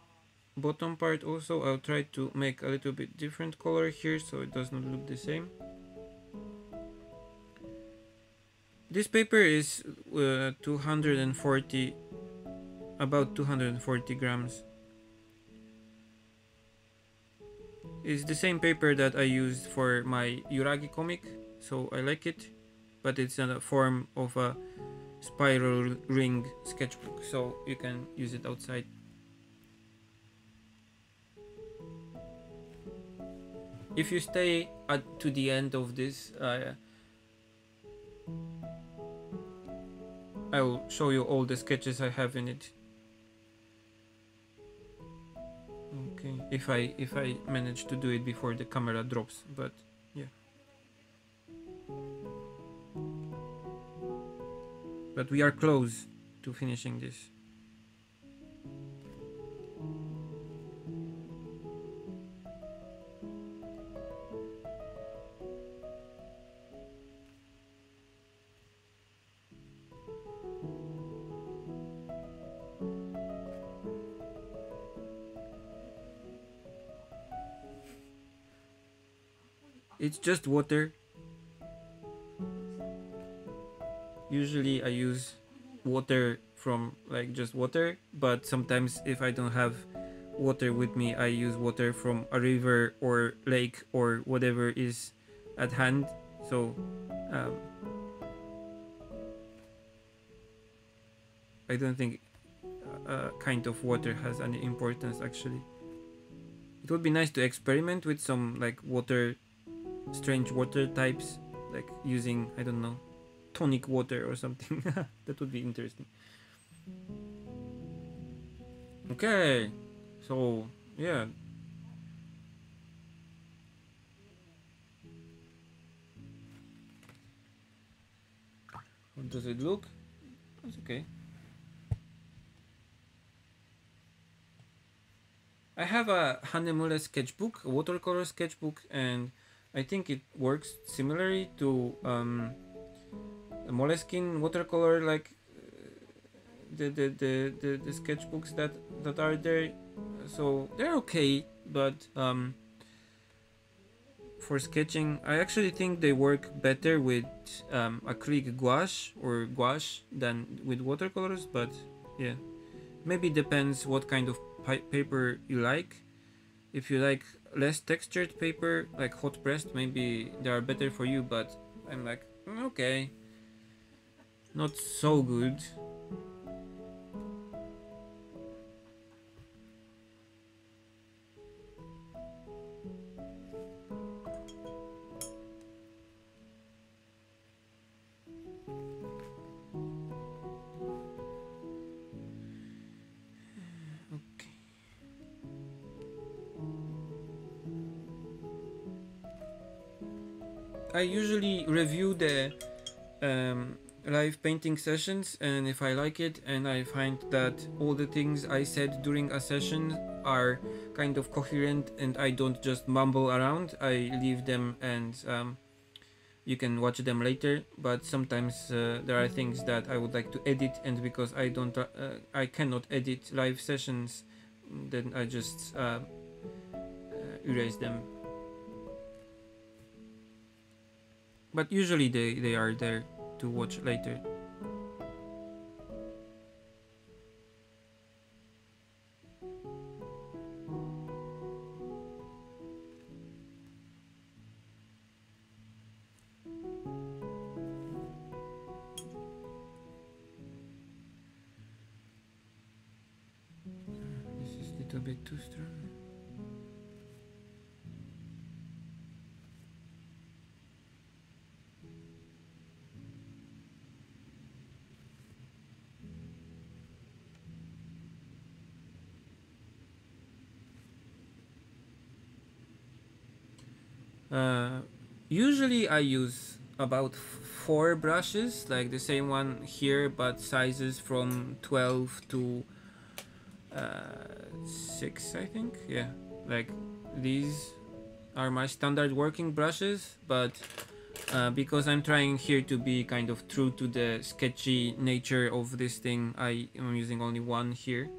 bottom part also. I'll try to make a little bit different color here so it does not look the same. This paper is 240, about 240 grams. It's the same paper that I used for my Yuragi comic, so I like it, but it's in a form of a spiral ring sketchbook, so you can use it outside. If you stay to the end of this, I will show you all the sketches I have in it. Okay, if I manage to do it before the camera drops, but yeah. But we are close to finishing this. It's just water. Usually I use water from like just water, but sometimes if I don't have water with me, I use water from a river or lake or whatever is at hand. So I don't think kind of water has any importance actually. It would be nice to experiment with some like strange water types, like using, I don't know, tonic water or something. That would be interesting. Okay, so yeah. How does it look? It's okay. I have a Hanemura sketchbook, a watercolor sketchbook, and I think it works similarly to Moleskine watercolor, like the sketchbooks that are there. So they're okay, but for sketching, I actually think they work better with acrylic gouache or gouache than with watercolors. But yeah, maybe depends what kind of paper you like. If you like less textured paper, like hot pressed, maybe they are better for you. But I'm like, okay, not so good. I usually review the live painting sessions, and if I like it and I find that all the things I said during a session are kind of coherent and I don't just mumble around, I leave them and you can watch them later. But sometimes there are things that I would like to edit, and because I cannot edit live sessions, then I just erase them. but usually they are there to watch later. This is a little bit too strong. Uh, Usually I use about 4 brushes, like the same one here, but sizes from 12 to 6, I think. Yeah, like these are my standard working brushes, but because I'm trying here to be kind of true to the sketchy nature of this thing, I am using only one here.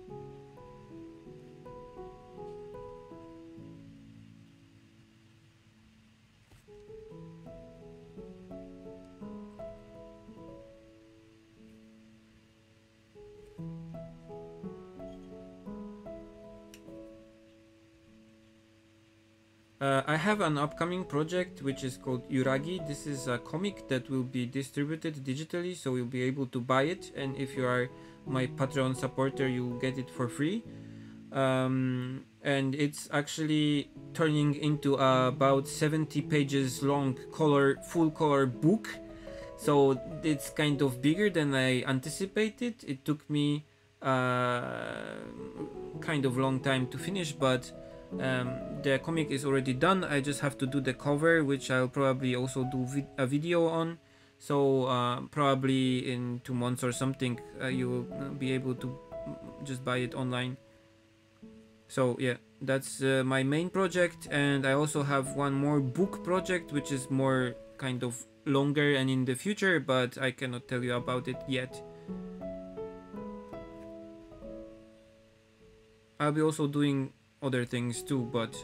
I have an upcoming project which is called Yuragi. This is a comic that will be distributed digitally, so you'll be able to buy it. And if you are my Patreon supporter, you'll get it for free. And it's actually turning into about 70 pages long full color book. So it's kind of bigger than I anticipated. It took me kind of long time to finish, but the comic is already done. I just have to do the cover, which I'll probably also do a video on. So probably in 2 months or something, you will be able to just buy it online. So yeah, that's my main project, and I also have one more book project, which is more kind of longer and in the future, but I cannot tell you about it yet. I'll be also doing other things too, but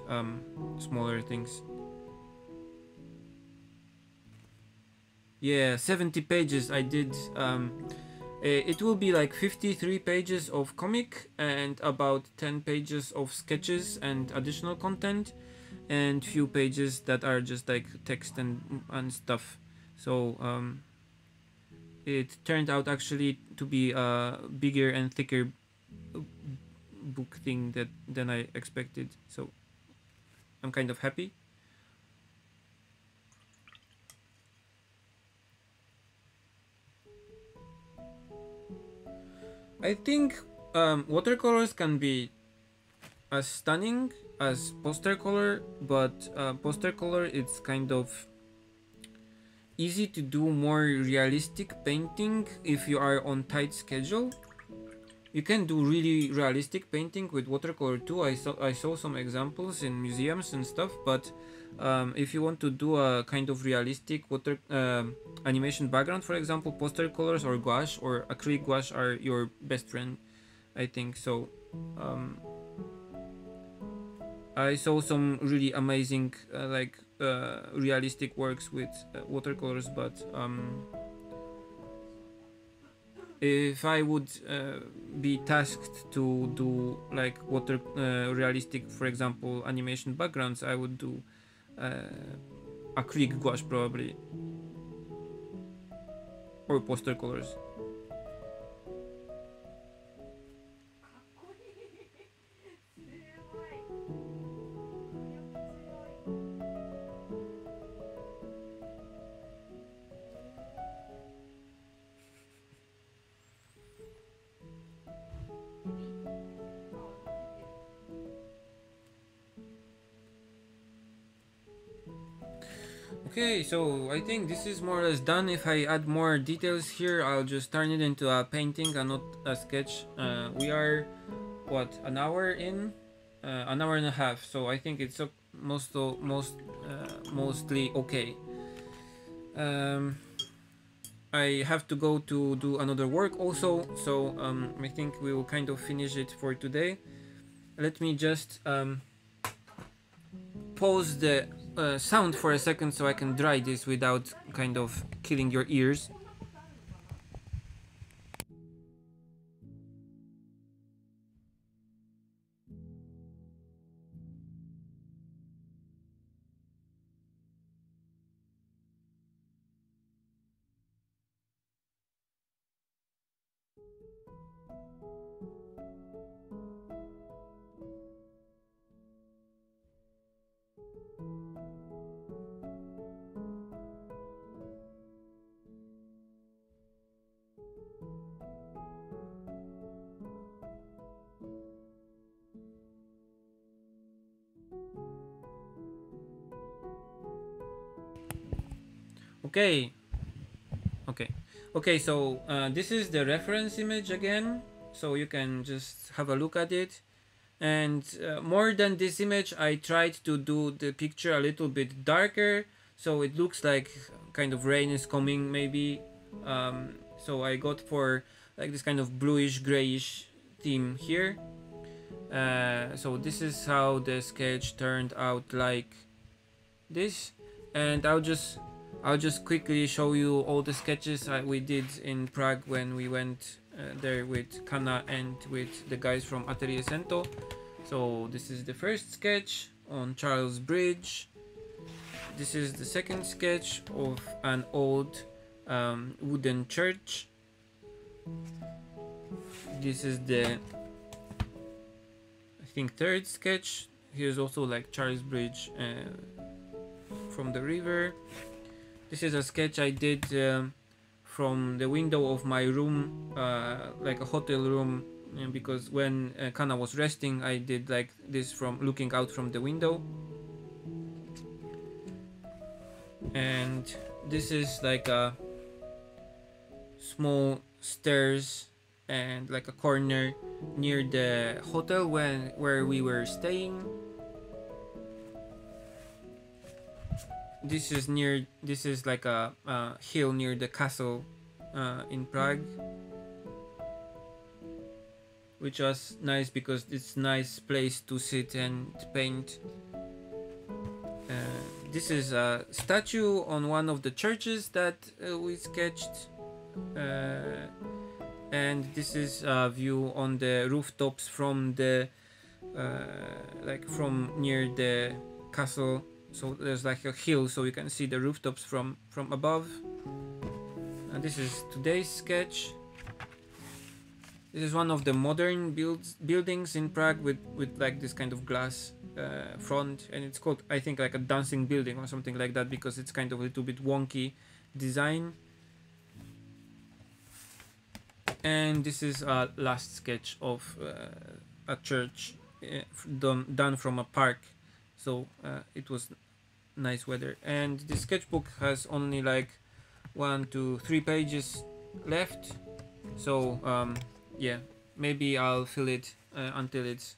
smaller things. Yeah, 70 pages I did. It will be like 53 pages of comic and about 10 pages of sketches and additional content, and few pages that are just like text and stuff. So it turned out actually to be a bigger and thicker book thing than I expected. So I'm kind of happy. I think watercolors can be as stunning as poster color, but poster color it's kind of easy to do more realistic painting if you are on tight schedule. You can do really realistic painting with watercolor too. I saw some examples in museums and stuff, but if you want to do a kind of realistic water animation background, for example, poster colors or gouache or acrylic gouache are your best friend, I think. So I saw some really amazing realistic works with watercolors, but if I would be tasked to do like water realistic, for example, animation backgrounds, I would do acrylic gouache probably, or poster colors. かっこいいすごい迫力強いあ伸びてる Okay, so I think this is more or less done. If I add more details here, I'll just turn it into a painting and not a sketch. We are, what, an hour in? An hour and a half, so I think it's mostly okay. I have to go to do another work also, so I think we will kind of finish it for today. Let me just pause the sound for a second so I can dry this without kind of killing your ears. Okay, okay, so this is the reference image again, so you can just have a look at it. And more than this image, I tried to do the picture a little bit darker, so it looks like kind of rain is coming maybe. So I got for like this kind of bluish grayish theme here. So this is how the sketch turned out, like this. And I'll just quickly show you all the sketches we did in Prague when we went there with Kana and with the guys from Atelier Cento. So this is the first sketch on Charles Bridge. This is the second sketch of an old wooden church. This is the, I think, third sketch. Here's also like Charles Bridge from the river. This is a sketch I did from the window of my room, like a hotel room, because when Kana was resting, I did like this from looking out from the window. And this is like a small stairs and like a corner near the hotel where we were staying. This is like a hill near the castle in Prague, which was nice because it's a nice place to sit and paint. This is a statue on one of the churches that we sketched, and this is a view on the rooftops from the like from near the castle. So there's like a hill, so you can see the rooftops from above. And this is today's sketch. This is one of the modern buildings in Prague with like this kind of glass front, and it's called, I think, like a dancing building or something like that, because it's kind of a little bit wonky design. And this is a last sketch of a church done from a park, so it was nice weather. And the sketchbook has only like 1 to 3 pages left, so yeah, maybe I'll fill it until it's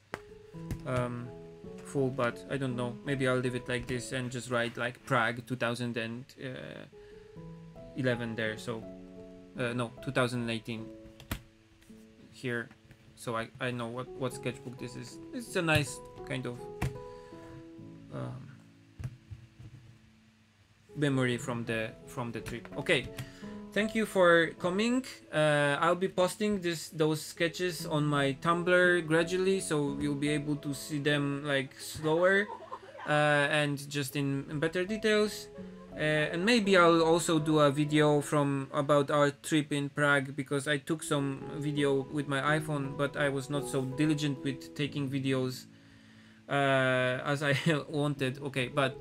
full, but I don't know, maybe I'll leave it like this and just write like Prague 2011 there, so no, 2018 here, so I know what sketchbook this is. It's a nice kind of memory from the trip. Okay, thank you for coming. I'll be posting those sketches on my Tumblr gradually, so you'll be able to see them like slower and just in better details. And maybe I'll also do a video about our trip in Prague, because I took some video with my iPhone, but I was not so diligent with taking videos as I wanted. Okay, but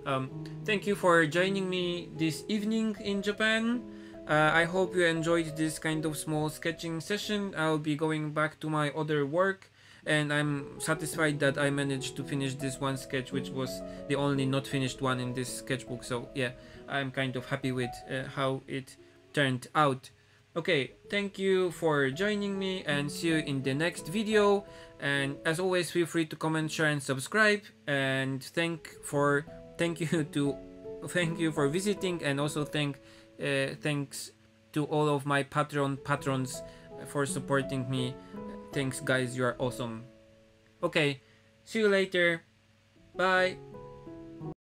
thank you for joining me this evening in Japan. I hope you enjoyed this kind of small sketching session. I'll be going back to my other work, and I'm satisfied that I managed to finish this one sketch, which was the only not finished one in this sketchbook. So yeah, I'm kind of happy with how it turned out. Okay, thank you for joining me, and see you in the next video. And as always, feel free to comment, share, and subscribe. And thank you for visiting, and also thanks to all of my patrons for supporting me. Thanks guys, you are awesome. Okay, see you later. Bye.